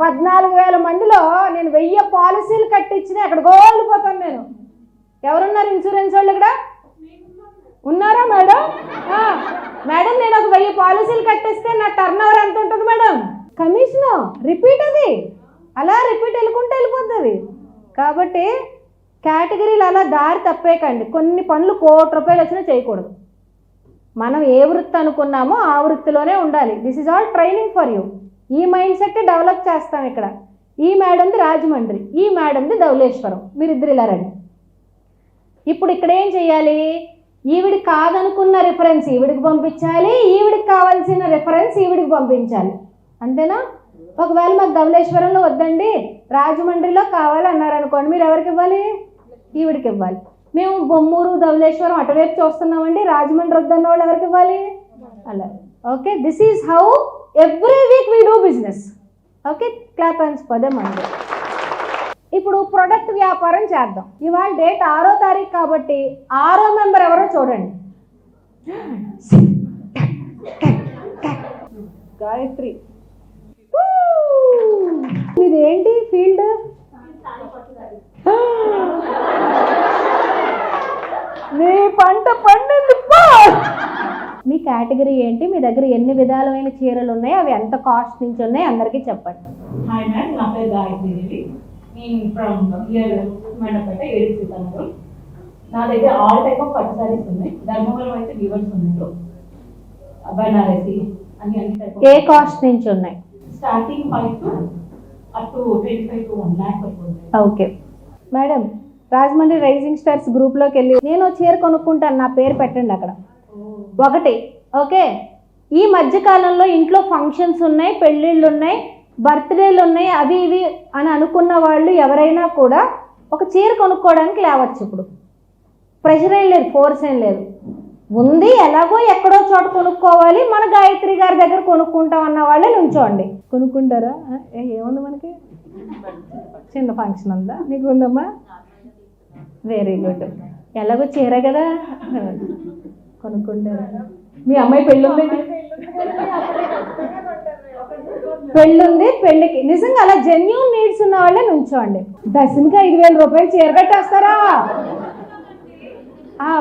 14,000 మందిలో నేను 1000 పాలసీలు కట్టించిన ఎక్కడికో వెళ్ళిపోతాను నేను. ఎవరున్నారు ఇన్సూరెన్స్ వాళ్ళు ఇక్కడ? ఉన్నారా మేడం? మేడం, నేను ఒక 1000 పాలసీలు కట్టిస్తే నా టర్న్ ఓవర్ ఎంత ఉంటుంది మేడం? కమిషను రిపీట్, అది అలా రిపీట్ వెళ్ళుకుంటే వెళ్ళిపోతుంది. కాబట్టి కేటగిరీలు అలా దారి తప్పేకండి. కొన్ని పనులు ₹1,00,00,000 వచ్చినా చేయకూడదు. మనం ఏ వృత్తి అనుకున్నామో ఆ వృత్తిలోనే ఉండాలి. This is all training for you. ఈ మైండ్ సెట్ డెవలప్ చేస్తాం ఇక్కడ. ఈ మేడంది రాజమండ్రి, ఈ మేడంది ధవళేశ్వరం. మీరిద్దరు ఇలా రండి. ఇప్పుడు ఇక్కడ ఏం చేయాలి? ఈవిడికి కాదనుకున్న రిఫరెన్స్ ఈవిడికి పంపించాలి, ఈవిడికి కావాల్సిన రిఫరెన్స్ ఈవిడికి పంపించాలి, అంతేనా? ఒకవేళ మాకు ధవళేశ్వరంలో వద్దండి, రాజమండ్రిలో కావాలన్నారనుకోండి, మీరు ఎవరికి ఇవ్వాలి? ఈవిడికి ఇవ్వాలి. మేము బొమ్మూరు ధవళేశ్వరం అటువైపు చూస్తున్నామండి, రాజమండ్రి వద్దన్న వాళ్ళు ఎవరికి ఇవ్వాలి? అలా. Okay, this is how every week we do business. Okay, clap hands for them అండి. ఇప్పుడు ప్రొడక్ట్ వ్యాపారం చేద్దాం. ఇవాళ డేట్ 6వ తారీఖు కాబట్టి 6వ మెంబర్ ఎవరో చూడండి. గాయత్రి. ఇది ఏంటి ఫీల్డ్? నీ పంట పండింది. మీ కేటగిరీ ఏంటి? మీ దగ్గర ఎన్ని విధాలమైన చీరలు ఉన్నాయి? అవి ఎంత కాస్ట్ నుంచి ఉన్నాయి? అందరికీ చెప్పండి. హాయ్ మ్యామ్, నా పేరు గాయత్రి. నేను ఫ్రమ్ హియర్ మేడపేట ఏడుస్తాను. నా దగ్గర ఆల్ టైప్ ఆఫ్ పట్టు సారీస్ ఉన్నాయి. ధర్మవరం అయితే వీవర్స్ ఉన్నాయి, బనారసి అన్ని టైప్. ఏ కాస్ట్ నుంచి ఉన్నాయి? Starting 5 to up to 25 to 1 lakh వరకు ఉంటాయి. Okay madam, Rajahmundry rising stars గ్రూప్లోకి వెళ్ళి నేను చీర కొనుక్కుంటాను, నా పేరు పెట్టండి అక్కడ. ఒకటి ఓకే. ఈ మధ్యకాలంలో ఇంట్లో ఫంక్షన్స్ ఉన్నాయి, పెళ్ళిళ్ళు ఉన్నాయి, బర్త్డేలు ఉన్నాయి, అవి ఇవి అని అనుకున్న వాళ్ళు ఎవరైనా కూడా ఒక చీర కొనుక్కోవడానికి లేవచ్చు. ఇప్పుడు ప్రెషర్ ఏం లేదు, ఫోర్స్ ఏం లేదు, ఉంది ఎలాగో ఎక్కడో చోట కొనుక్కోవాలి, మన గాయత్రి గారి దగ్గర కొనుక్కుంటాం అన్న వాళ్ళే నుంచోండి. కొనుక్కుంటారా? ఏముంది మనకి, చిన్న ఫంక్షన్ ఉందా? నీకు ఉందమ్మా? Very good. ఎలాగో చీర కదా, కొనుక్కుంటారా? మీ అమ్మాయి పెళ్ళుంది, పెళ్ళుంది, పెళ్ళికి నిజంగా అలా జెన్యూన్ నీడ్స్ ఉన్న వాళ్ళే నుంచోండి. దశమికి 5,000 రూపాయలు చీర కట్టేస్తారా?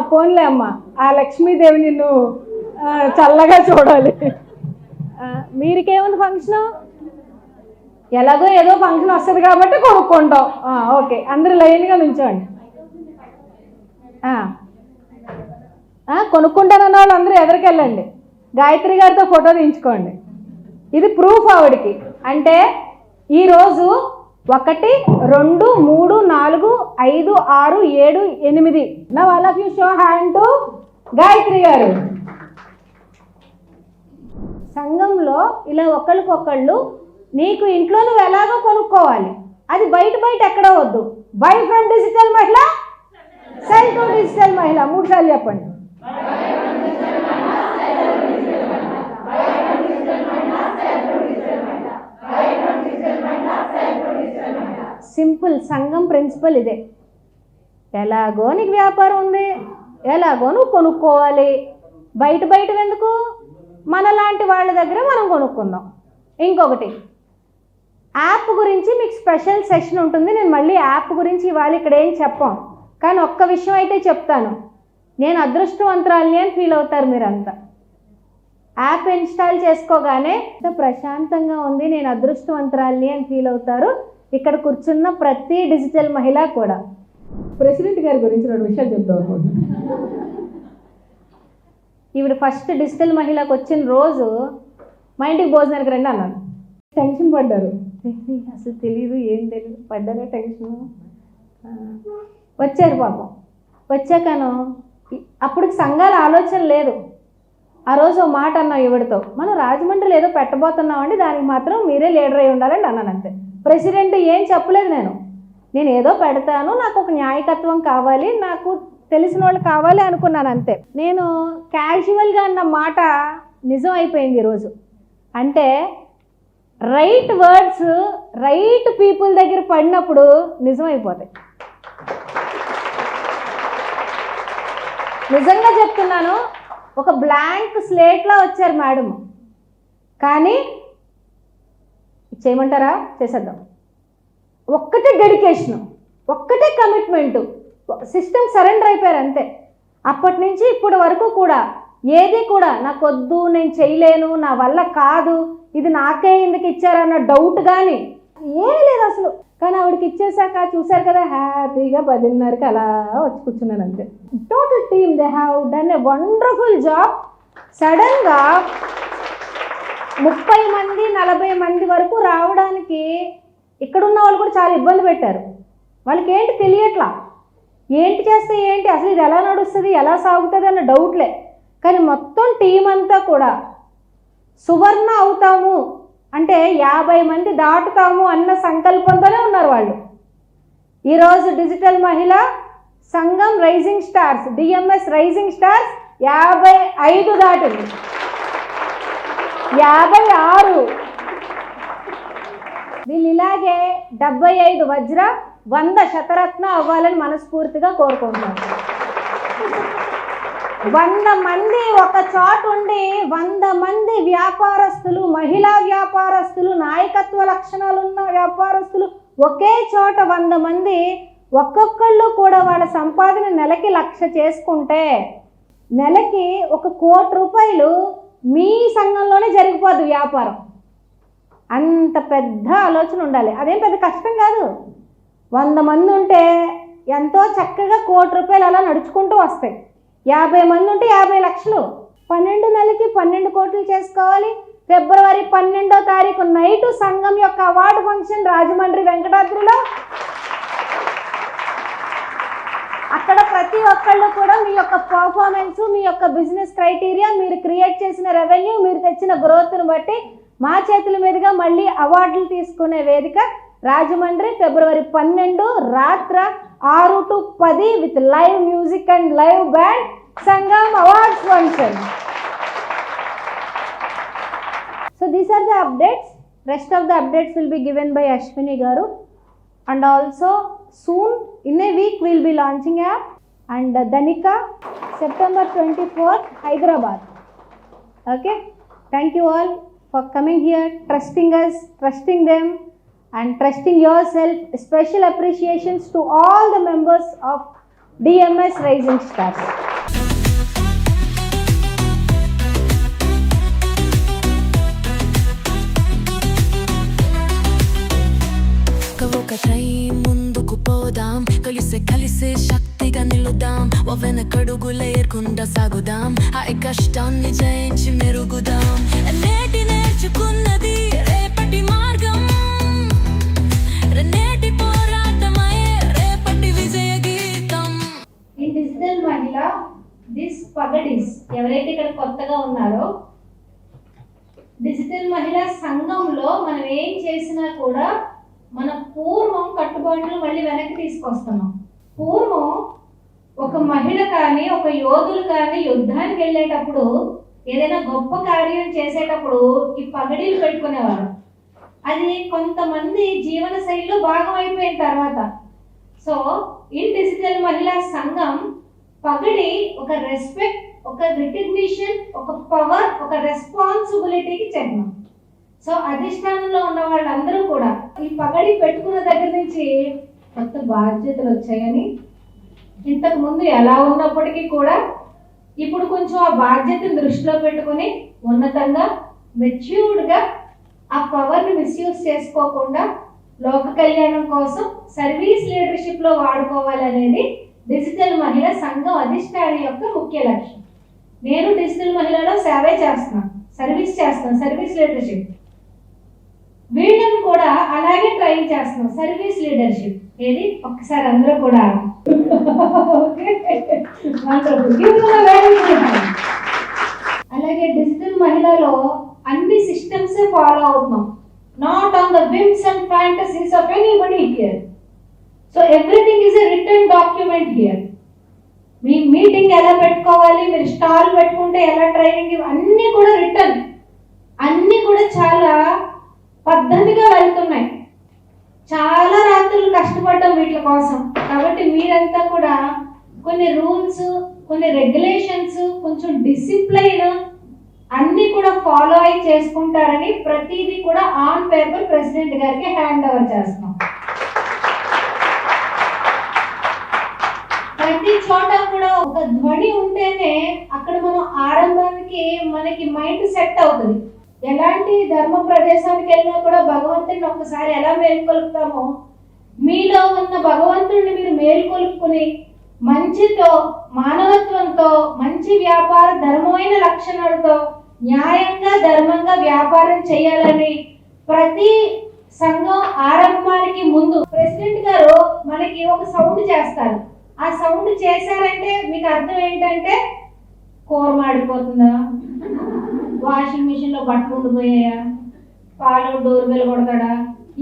పోన్లే అమ్మ, ఆ లక్ష్మీదేవి నిన్ను చల్లగా చూడాలి. మీరికేముంది ఫంక్షన్, ఎలాగో ఏదో ఫంక్షన్ వస్తుంది కాబట్టి కొనుక్కుంటాం. ఓకే, అందరూ లైన్గా నుంచోండి. కొనుక్కుంటానన్న వాళ్ళు అందరూ ఎదురుకి వెళ్ళండి, గాయత్రి గారితో ఫోటో తీయించుకోండి. ఇది ప్రూఫ్ ఆవిడికి. అంటే ఈరోజు 1, 2, 3, 4, 5, 6, 7, 8. నా all of you show hand to Gayatri గారు. సంఘంలో ఇలా ఒకళ్ళకొకళ్ళు నీకు ఇంట్లో నువ్వు ఎలాగో కొనుక్కోవాలి, అది బయట ఎక్కడ వద్దు. బై ఫ్రమ్ డిజిటల్ మహిళ, సెల్ టు డిజిటల్ మహిళ. 3 సార్లు చెప్పండి. సింపుల్ సంఘం ప్రిన్సిపల్ ఇదే. ఎలాగో నీకు వ్యాపారం ఉంది, ఎలాగో నువ్వు కొనుక్కోవాలి, బయట ఎందుకు, మనలాంటి వాళ్ళ దగ్గర మనం కొనుక్కుందాం. ఇంకొకటి, యాప్ గురించి మీకు స్పెషల్ సెషన్ ఉంటుంది. నేను మళ్ళీ యాప్ గురించి ఇవాళ ఇక్కడ ఏం చెప్పాం, కానీ ఒక్క విషయం అయితే చెప్తాను. నేను అదృష్టవంతురాలిని అని ఫీల్ అవుతారు మీరంతా. యాప్ ఇన్స్టాల్ చేసుకోగానే ప్రశాంతంగా ఉంది, నేను అదృష్టవంతురాలిని అని ఫీల్ అవుతారు. ఇక్కడ కూర్చున్న ప్రతి డిజిటల్ మహిళ కూడా. ప్రెసిడెంట్ గారి గురించి 2 విషయాలు చెప్తాం అనుకుంటున్నాను. ఈవిడ ఫస్ట్ డిజిటల్ మహిళకు వచ్చిన రోజు మా ఇంటికి భోజనానికి రండి అన్నాను. టెన్షన్ పడ్డారు, అసలు తెలియదు, ఏం తెలియదు, పడ్డారా టెన్షన్. వచ్చారు పాపం. వచ్చాకను అప్పటికి సంఘాల ఆలోచన లేదు. ఆ రోజు ఓ మాట అన్నాం ఈవిడతో, మనం రాజమండ్రిలో ఏదో పెట్టబోతున్నామండి, దానికి మాత్రం మీరే లీడర్ అయి ఉండాలండి అన్నాను. అంతే. ప్రెసిడెంట్ ఏం చెప్పలేదు. నేను ఏదో పెడతాను, నాకు ఒక న్యాయకత్వం కావాలి, నాకు తెలిసిన వాళ్ళు కావాలి అనుకున్నాను. అంతే. నేను క్యాజువల్గా అన్న మాట నిజం అయిపోయింది ఈరోజు. అంటే రైట్ వర్డ్స్ రైట్ పీపుల్ దగ్గర పడినప్పుడు నిజం అయిపోతాయి. నిజంగా చెప్తున్నాను. ఒక బ్లాంక్ స్లేట్లా వచ్చారు మేడం, కానీ చేయమంటారా? చేసేద్దాం. ఒక్కటే డెడికేషను, ఒక్కటే కమిట్మెంటు, సిస్టమ్ సరెండర్ అయిపోయారు అంతే. అప్పటి నుంచి ఇప్పటి వరకు కూడా ఏది కూడా నాకొద్దు, నేను చేయలేను, నా వల్ల కాదు, ఇది నాకే ఎందుకు ఇచ్చారన్న డౌట్ కానీ ఏమీ లేదు అసలు. కానీ ఆవిడకి ఇచ్చేసాక చూశారు కదా, హ్యాపీగా 10:30కి అలా వచ్చి కూర్చున్నాను అంతే. Total team they have done a wonderful job. సడన్గా 30 మంది 40 మంది వరకు రావడానికి ఇక్కడున్న వాళ్ళు కూడా చాలా ఇబ్బంది పెట్టారు. వాళ్ళకి ఏంటి తెలియట్లా, ఏంటి చేస్తే ఏంటి, అసలు ఇది ఎలా నడుస్తుంది, ఎలా సాగుతుంది అన్న డౌట్లే. కానీ మొత్తం టీం అంతా కూడా సువర్ణ అవుతాము అంటే 50 మంది దాటుతాము అన్న సంకల్పంతోనే ఉన్నారు వాళ్ళు. ఈరోజు డిజిటల్ మహిళ సంఘం rising stars, DMS rising stars 55 దాటింది, 56. వీళ్ళు ఇలాగే 75 వజ్ర, 100 శతరత్న అవ్వాలని మనస్ఫూర్తిగా కోరుకుంటున్నాను. 100 మంది ఒక చోట ఉండి 100 మంది వ్యాపారస్తులు, మహిళా వ్యాపారస్తులు, నాయకత్వ లక్షణాలున్న వ్యాపారస్తులు ఒకే చోట 100 మంది ఒక్కొక్కళ్ళు కూడా వాళ్ళ సంపాదన నెలకి 1,00,000 చేసుకుంటే నెలకి 1 కోటి రూపాయలు మీ సంఘంలోనే జరిగిపోద్ది వ్యాపారం. అంత పెద్ద ఆలోచన ఉండాలి. అదేం పెద్ద కష్టం కాదు. 100 మంది ఉంటే ఎంతో చక్కగా 1 కోటి రూపాయలు అలా నడుచుకుంటూ వస్తాయి. 50 మంది ఉంటే 50 లక్షలు. 12 నెలలకి 12 కోట్లు చేసుకోవాలి. ఫిబ్రవరి 12వ తారీఖు నైట్ సంఘం యొక్క అవార్డు ఫంక్షన్ రాజమండ్రి వెంకటాద్రిలో. అక్కడ ప్రతి ఒక్కళ్ళు కూడా మీ యొక్క పర్ఫార్మెన్స్, మీ యొక్క బిజినెస్ క్రైటీరియా, మీరు క్రియేట్ చేసిన రెవెన్యూ, మీరు తెచ్చిన గ్రోత్ను బట్టి మా చేతుల మీదుగా మళ్ళీ అవార్డులు తీసుకునే వేదిక రాజమండ్రి ఫిబ్రవరి 12 రాత్ర 6 to 10 with live music and live band Sangam awards function. So these are the updates. Rest of the updates will be given by Ashwini Garu. And also soon in a week we will be launching app. And Danika September 24th Hyderabad. Okay. Thank you all for coming here, trusting us, trusting them and trusting yourself. Special appreciations to all the members of DMS Rising Stars. ఒకటై ముందుకు పోదాం, కలిసే శక్తిగా నిలుదాం, వెనకడుగులేయకుండా సాగుదాం, ఆ కష్టాన్ని జయించి మెరుగుదాం. నేటి నేర్చుకున్నది రేపటి మార్గం, నేటి పోరాటమయ్యే రేపటి విజయ గీతం. ఈ డిజిటల్ మహిళ దిస్ పగడిస్ ఎవరైతే ఇక్కడ కొత్తగా ఉన్నారో, డిజిటల్ మహిళా సంఘంలో మనం ఏం చేసినా కూడా మన పూర్వం కట్టుబాట్లు మళ్ళీ వెనక్కి తీసుకొస్తున్నాం. పూర్వం ఒక మహిళ కానీ ఒక యోధులు కానీ యుద్ధానికి వెళ్ళేటప్పుడు ఏదైనా గొప్ప కార్యం చేసేటప్పుడు ఈ పగడీలు పెట్టుకునేవారు. అది కొంతమంది జీవన శైలిలో భాగం అయిపోయిన తర్వాత సో ఇన్ డిజిటల్ మహిళా సంఘం పగడి ఒక రెస్పెక్ట్, ఒక రికగ్నిషన్, ఒక పవర్, ఒక రెస్పాన్సిబిలిటీకి చిహ్నం. సో అధిష్టానంలో ఉన్న వాళ్ళందరూ కూడా ఈ పగడి పెట్టుకున్న దగ్గర నుంచి కొత్త బాధ్యతలు వచ్చాయని, ఇంతకు ముందు ఎలా ఉన్నప్పటికీ కూడా ఇప్పుడు కొంచెం ఆ బాధ్యతను దృష్టిలో పెట్టుకుని ఉన్నతంగా మెచ్యూర్డ్గా ఆ పవర్ని మిస్యూజ్ చేసుకోకుండా లోక కళ్యాణం కోసం సర్వీస్ లీడర్షిప్లో వాడుకోవాలనేది డిజిటల్ మహిళ సంఘం అధిష్టానం యొక్క ముఖ్య లక్ష్యం. నేను డిజిటల్ మహిళలో సేవే చేస్తున్నాను, సర్వీస్ చేస్తున్నాను, సర్వీస్ లీడర్షిప్. వీళ్ళని కూడా అలాగే ట్రైన్ చేస్తున్నాం, సర్వీస్ లీడర్షిప్. ఏది ఒక్కసారి అందరూ కూడా అలాగే డిజిటల్ మహిళలో అన్ని సిస్టమ్స్ ఫాలో అవుతున్నాం, not on the whims and fantasies of anybody here. So everything is a return document here. Me meeting ఎలా పెట్టుకోవాలి, మీరు స్టాల్ పెట్టుకుంటే ఎలా ట్రైనింగ్, అన్నీ కూడా రిటర్న్, అన్నీ కూడా చాలా పద్ధతిగా వెళ్తున్నాయి. చాలా రాత్రులు కష్టపడ్డాం వీటి కోసం. కాబట్టి మీరంతా కూడా కొన్ని రూల్స్, కొన్ని రెగ్యులేషన్స్, కొంచెం డిసిప్లైన్ అన్నీ కూడా ఫాలో అయి చేసుకుంటారని ప్రతిదీ కూడా ఆన్ పేపర్ ప్రెసిడెంట్ గారికి హ్యాండ్ ఓవర్ చేస్తున్నాం. ప్రతి చోట కూడా ఒక ధ్వని ఉంటేనే అక్కడ మనం ఆరంభానికి మనకి మైండ్ సెట్ అవుతుంది. ఎలాంటి ధర్మ ప్రదేశానికి వెళ్ళినా కూడా భగవంతుడిని ఒక్కసారి ఎలా మేల్కొలుపుతామో, మీలో ఉన్న భగవంతుడిని మీరు మేల్కొలుపుకుని మంచితో, మానవత్వంతో, మంచి వ్యాపార ధర్మమైన లక్షణాలతో న్యాయంగా ధర్మంగా వ్యాపారం చేయాలని ప్రతి సంఘం ఆరంభానికి ముందు ప్రెసిడెంట్ గారు మనకి ఒక సౌండ్ చేస్తారు. ఆ సౌండ్ చేశారంటే మీకు అర్థం ఏంటంటే కూర మాడిపోతుందా, వాషింగ్ మిషన్ లో బట్టలు ఉండిపోయాయా, పాలు డోర్ బెల్ కొడతాడా,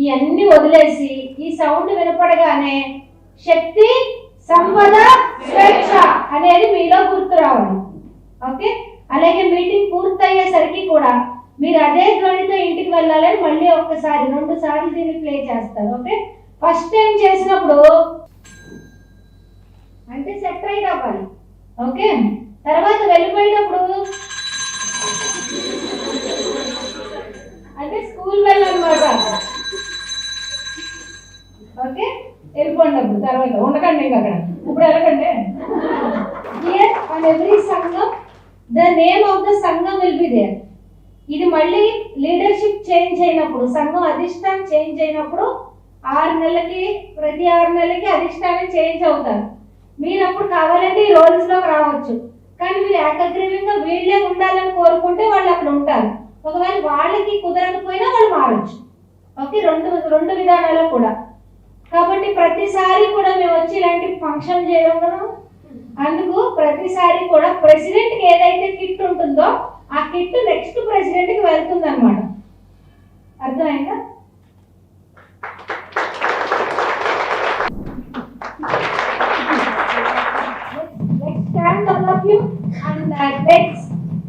ఇవన్నీ వదిలేసి ఈ సౌండ్ వినపడగానే శక్తి, సంపద, స్వేచ్ఛ అనేది మీలో గుర్తు రావాలి. ఓకే. అలాగే మీటింగ్ పూర్తయ్యేసరికి కూడా మీరు అదే ధ్వనితో ఇంటికి వెళ్ళాలని మళ్ళీ ఒక్కసారి 2 సార్లు దీన్ని ప్లే చేస్తారు. ఓకే. ఫస్ట్ టైం చేసినప్పుడు అంటే సెట్ రైట్ అవ్వాలి. ఓకే. తర్వాత వెళ్ళిపోయినప్పుడు అంటే స్కూల్ వెళ్ళనమాట. ఓకే. వెళ్ళిపోండి అప్పుడు, తర్వాత ఉండకండి ఇంకా అక్కడ. ఇప్పుడు వెళ్ళకండి. హియర్ ఆన్ ఎవ్రీ సంఘం ద నేమ్ ఆఫ్ ద సంఘం విల్ బి దేర్. ఇది మళ్ళీ లీడర్షిప్ చేంజ్ అయినప్పుడు, సంఘం అధిష్టానం చేంజ్ అయినప్పుడు 6 నెలలకి, ప్రతి 6 నెలలకి అధిష్టానం చేంజ్ అవుతారు. మీరు అప్పుడు కావాలంటే ఈ రోల్స్ లోకి రావచ్చు. కానీ మీరు ఏకగ్రీవంగా వీళ్ళే ఉండాలని కోరుకుంటే వాళ్ళు అక్కడ ఉంటారు. ఒకవేళ వాళ్ళకి కుదరకపోయినా వాళ్ళు మారచ్చు. ఓకే, రెండు విధానాలు కూడా. కాబట్టి ప్రతిసారి కూడా మేము వచ్చి ఇలాంటి ఫంక్షన్ చేయడం కదా, అందుకు ప్రతిసారి కూడా ప్రెసిడెంట్కి ఏదైతే కిట్ ఉంటుందో ఆ కిట్ నెక్స్ట్ ప్రెసిడెంట్కి వెళ్తుంది అనమాట. అర్థమైందా? Let's stand all of you and let's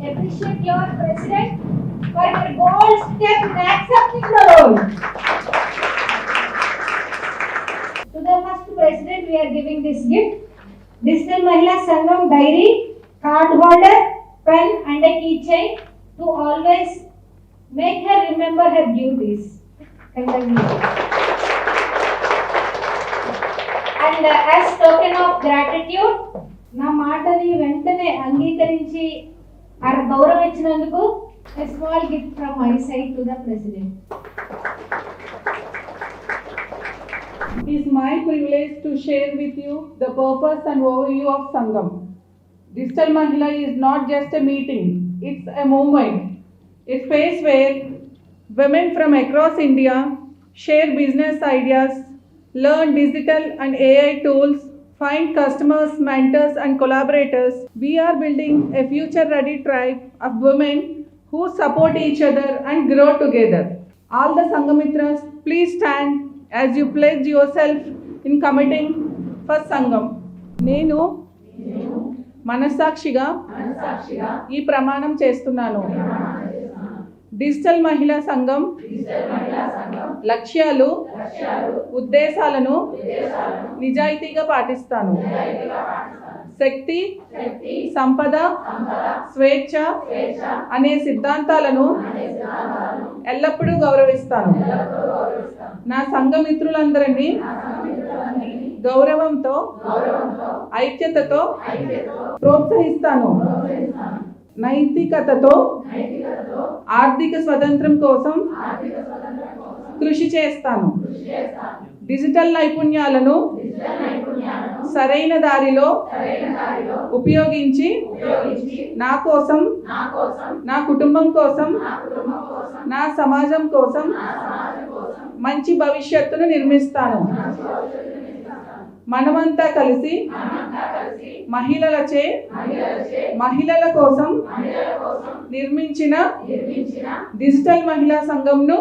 appreciate your president for your bold step in accepting the role. To the first president we are giving this gift. Digital Mahila Sangam diary, card holder, pen and a keychain to always make her remember her duties. Congratulations. And as token of gratitude, నా మాటని వెంటనే అంగీకరించి గౌరవం ఇచ్చినందుకు a small gift from my side to the president. It is my privilege to share with you the purpose and overview of Sangam. Digital Mahila is not just a meeting, it's a movement, a space where women from across India share business ideas, learn digital and AI tools, find customers, mentors and collaborators. We are building a future-ready tribe of women who support each other and grow together. All the Sangamitras, please stand as you pledge yourself in committing for Sangam. నేను మనస్సాక్షిగా ఈ ప్రమాణం చేస్తున్నాను. Digital మహిళా సంఘం లక్ష్యాలు ఉద్దేశాలను నిజాయితీగా పాటిస్తాను. శక్తి, సంపద, స్వేచ్ఛ అనే సిద్ధాంతాలను ఎల్లప్పుడూ గౌరవిస్తాను. నా సంఘ మిత్రులందరినీ గౌరవంతో, ఐక్యతతో ప్రోత్సహిస్తాను. నైతికతతో ఆర్థిక స్వతంత్రం కోసం కృషి చేస్తాను. డిజిటల్ నైపుణ్యాలను సరైన దారిలో ఉపయోగించి నా కోసం, నా కుటుంబం కోసం, నా సమాజం కోసం మంచి భవిష్యత్తును నిర్మిస్తాను. మనమంతా కలిసి మహిళలచే మహిళల కోసం నిర్మించిన డిజిటల్ మహిళా సంఘంను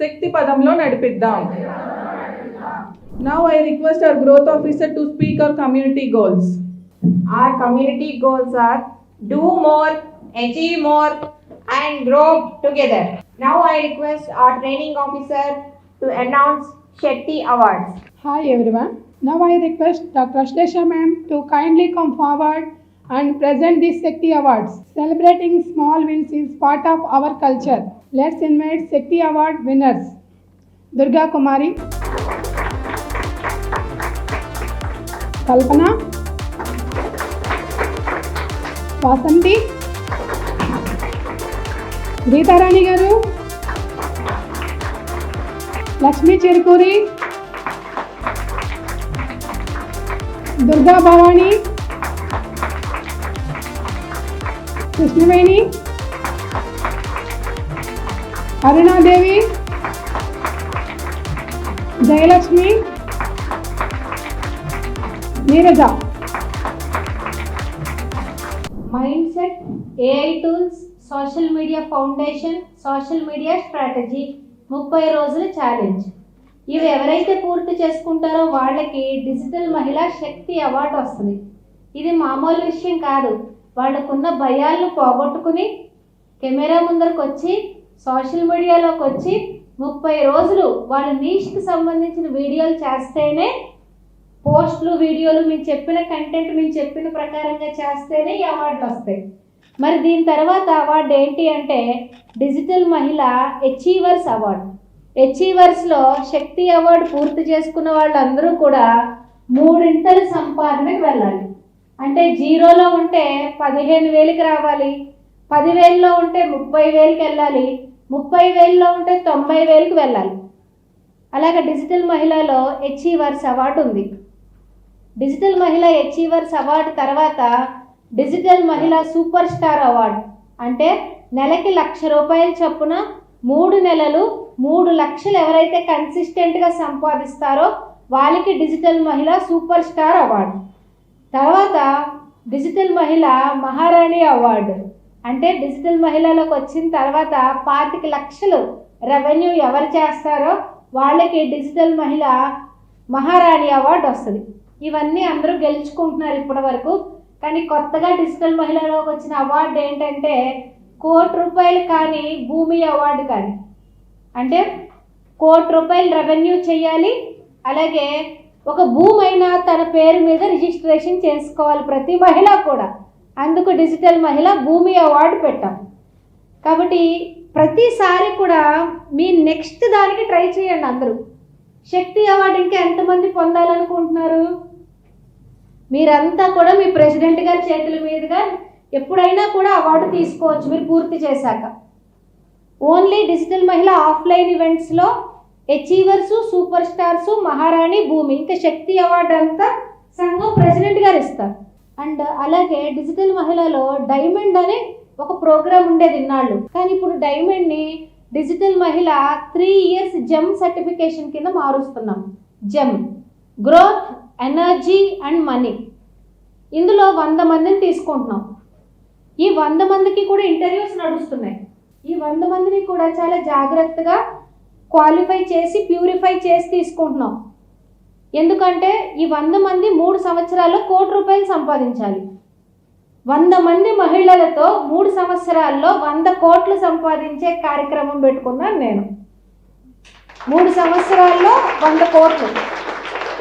శక్తి పదంలో నడిపిద్దాం. Now I request our growth officer to speak our community goals. Our community goals are do more, achieve more and grow together. Now I request our training officer to announce Shakti Awards. Hi everyone. Now I request Dr. Ashlesha ma'am to kindly come forward and present these Shakti Awards. Celebrating small wins is part of our culture. Let's invite Shakti Award winners. Durga Kumari, Kalpana, Vasanti, Geeta Rani Garu, Lakshmi Chirkuri, Durga Bhavani, Krishnaveni, Aruna Devi, Jayalakshmi, Neeraja. Mindset, AI tools, social media foundation, social media strategy 30 రోజుల challenge. ఇవి ఎవరైతే పూర్తి చేసుకుంటారో వాళ్ళకి digital మహిళా శక్తి award వస్తుంది. ఇది మామూలు విషయం కాదు. వాళ్ళకున్న భయాలను పోగొట్టుకుని కెమెరా ముందరకు వచ్చి సోషల్ మీడియాలోకి వచ్చి 30 రోజులు వాళ్ళ నీష్కి సంబంధించిన వీడియోలు చేస్తేనే, పోస్టులు, వీడియోలు మేము చెప్పిన కంటెంట్ మేము చెప్పిన ప్రకారంగా చేస్తేనే ఈ అవార్డులు వస్తాయి. మరి దీని తర్వాత అవార్డు ఏంటి అంటే డిజిటల్ మహిళ అచీవర్స్ అవార్డు. అచీవర్స్లో శక్తి అవార్డు పూర్తి చేసుకున్న వాళ్ళందరూ కూడా 3 ఇంతల సంపాదనకు వెళ్ళాలి. అంటే 0లో ఉంటే 15,000కి రావాలి, 10,000లో ఉంటే 30,000కి వెళ్ళాలి, 30,000లో ఉంటే 90,000కి వెళ్ళాలి. అలాగే డిజిటల్ మహిళలో అచీవర్స్ అవార్డు ఉంది. డిజిటల్ మహిళ అచీవర్స్ అవార్డు తర్వాత డిజిటల్ మహిళ సూపర్ స్టార్ అవార్డు, అంటే నెలకి 1,00,000 రూపాయలు చొప్పున 3 నెలలు 3 లక్షలు ఎవరైతే కన్సిస్టెంట్గా సంపాదిస్తారో వాళ్ళకి డిజిటల్ మహిళ సూపర్ స్టార్ అవార్డు. తర్వాత డిజిటల్ మహిళ మహారాణి అవార్డు. అంటే డిజిటల్ మహిళలోకి వచ్చిన తర్వాత 25 లక్షలు రెవెన్యూ ఎవరు చేస్తారో వాళ్ళకి డిజిటల్ మహిళ మహారాణి అవార్డు వస్తుంది. ఇవన్నీ అందరూ గెలుచుకుంటున్నారు ఇప్పటి వరకు. కానీ కొత్తగా డిజిటల్ మహిళలోకి వచ్చిన అవార్డు ఏంటంటే ₹1,00,00,000 కానీ భూమి అవార్డు కానీ. అంటే ₹1,00,00,000 రెవెన్యూ చేయాలి, అలాగే ఒక భూమి అయినా తన పేరు మీద రిజిస్ట్రేషన్ చేసుకోవాలి ప్రతి మహిళ కూడా. అందుకు డిజిటల్ మహిళ భూమి అవార్డు పెట్టాం. కాబట్టి ప్రతిసారి కూడా మీ నెక్స్ట్ దానికి ట్రై చేయండి అందరూ. శక్తి అవార్డు ఇంకా ఎంతమంది పొందాలనుకుంటున్నారు? మీరంతా కూడా మీ ప్రెసిడెంట్ గారి చేతుల మీదుగా ఎప్పుడైనా కూడా అవార్డు తీసుకోవచ్చు మీరు పూర్తి చేశాక. ఓన్లీ డిజిటల్ మహిళ ఆఫ్లైన్ ఈవెంట్స్లో అచీవర్సు, సూపర్ స్టార్సు, మహారాణి, భూమి, ఇంకా శక్తి అవార్డు అంతా సంఘం ప్రెసిడెంట్ గారు ఇస్తారు. అండ్ అలాగే డిజిటల్ మహిళలో డైమండ్ అనే ఒక ప్రోగ్రామ్ ఉండేది ఇన్నాళ్ళు. కానీ ఇప్పుడు డైమండ్ని డిజిటల్ మహిళ 3 ఇయర్స్ జెమ్ సర్టిఫికేషన్ కింద మారుస్తున్నాం. Gem growth, energy and money. ఇందులో 100 మందిని తీసుకుంటున్నాం. ఈ 100 మందికి కూడా ఇంటర్వ్యూస్ నడుస్తున్నాయి. ఈ 100 మందిని కూడా చాలా జాగ్రత్తగా క్వాలిఫై చేసి ప్యూరిఫై చేసి తీసుకుంటున్నాం. ఎందుకంటే ఈ 100 మంది 3 సంవత్సరాల్లో ₹1,00,00,000 సంపాదించాలి. 100 మంది మహిళలతో 3 సంవత్సరాల్లో 100 కోట్లు సంపాదించే కార్యక్రమం పెట్టుకున్నాను నేను. 3 సంవత్సరాల్లో 100 కోట్లు,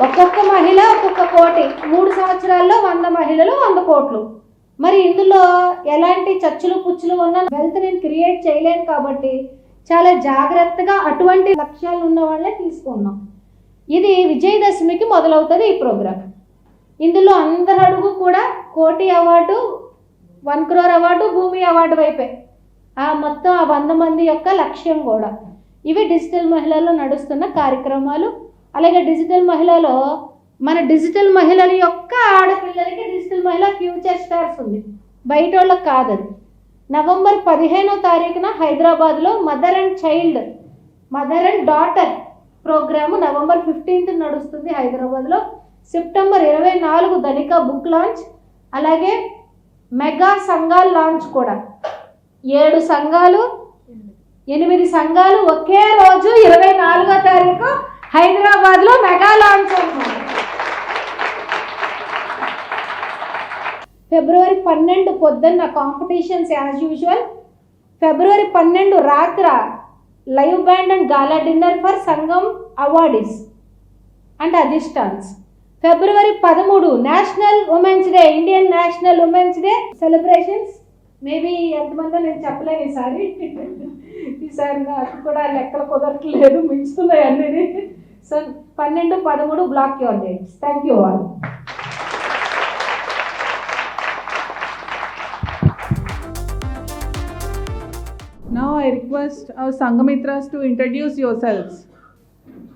ఒక్కొక్క మహిళ ఒక్కొక్క కోటి. 3 సంవత్సరాల్లో 100 మహిళలు 100 కోట్లు. మరి ఇందులో ఎలాంటి చచ్చులు పుచ్చులు ఉన్న వెల్త్ నేను క్రియేట్ చేయలేను కాబట్టి చాలా జాగ్రత్తగా అటువంటి లక్ష్యాలు ఉన్న వాళ్ళే తీసుకున్నాం. ఇది విజయదశమికి మొదలవుతుంది ఈ ప్రోగ్రామ్. ఇందులో అందరి అడుగు కూడా కోటి అవార్డు, 1 crore అవార్డు, భూమి అవార్డు వైపే. మొత్తం 100 మంది యొక్క లక్ష్యం కూడా. ఇవి డిజిటల్ మహిళల్లో నడుస్తున్న కార్యక్రమాలు. అలాగే డిజిటల్ మహిళలో మన డిజిటల్ మహిళల యొక్క ఆడపిల్లలకి డిజిటల్ మహిళ ఫ్యూచర్ స్టార్స్ ఉంది, బయట వాళ్ళకి కాదు. అది నవంబర్ 15వ తారీఖున హైదరాబాద్లో mother and daughter programme November 15th నడుస్తుంది హైదరాబాద్లో. సెప్టెంబర్ 24 ధనిక బుక్ లాంచ్, అలాగే మెగా సంఘాల లాంచ్ కూడా. 7 సంఘాలు 8 సంఘాలు ఒకే రోజు 24వ తారీఖు హైదరాబాద్లో మెగా లాంచ్ అవుతుంది. ఫిబ్రవరి 12 పొద్దున్న కాంపిటీషన్స్ యాజ్ యూజువల్. ఫిబ్రవరి 12 రాత్ర live band and gala dinner for Sangham awardees and అధిష్టాన్స్. ఫిబ్రవరి 13 national women's day, Indian national women's day celebrations. Maybe ఎంతమందో నేను చెప్పలేను ఈసారి నాకు కూడా లెక్కలు కుదరట్లేదు, మించుతున్నాయి అన్నీ. So 12, 13 block your dates. Thank you all. Now I request our Sangamitras to introduce yourselves.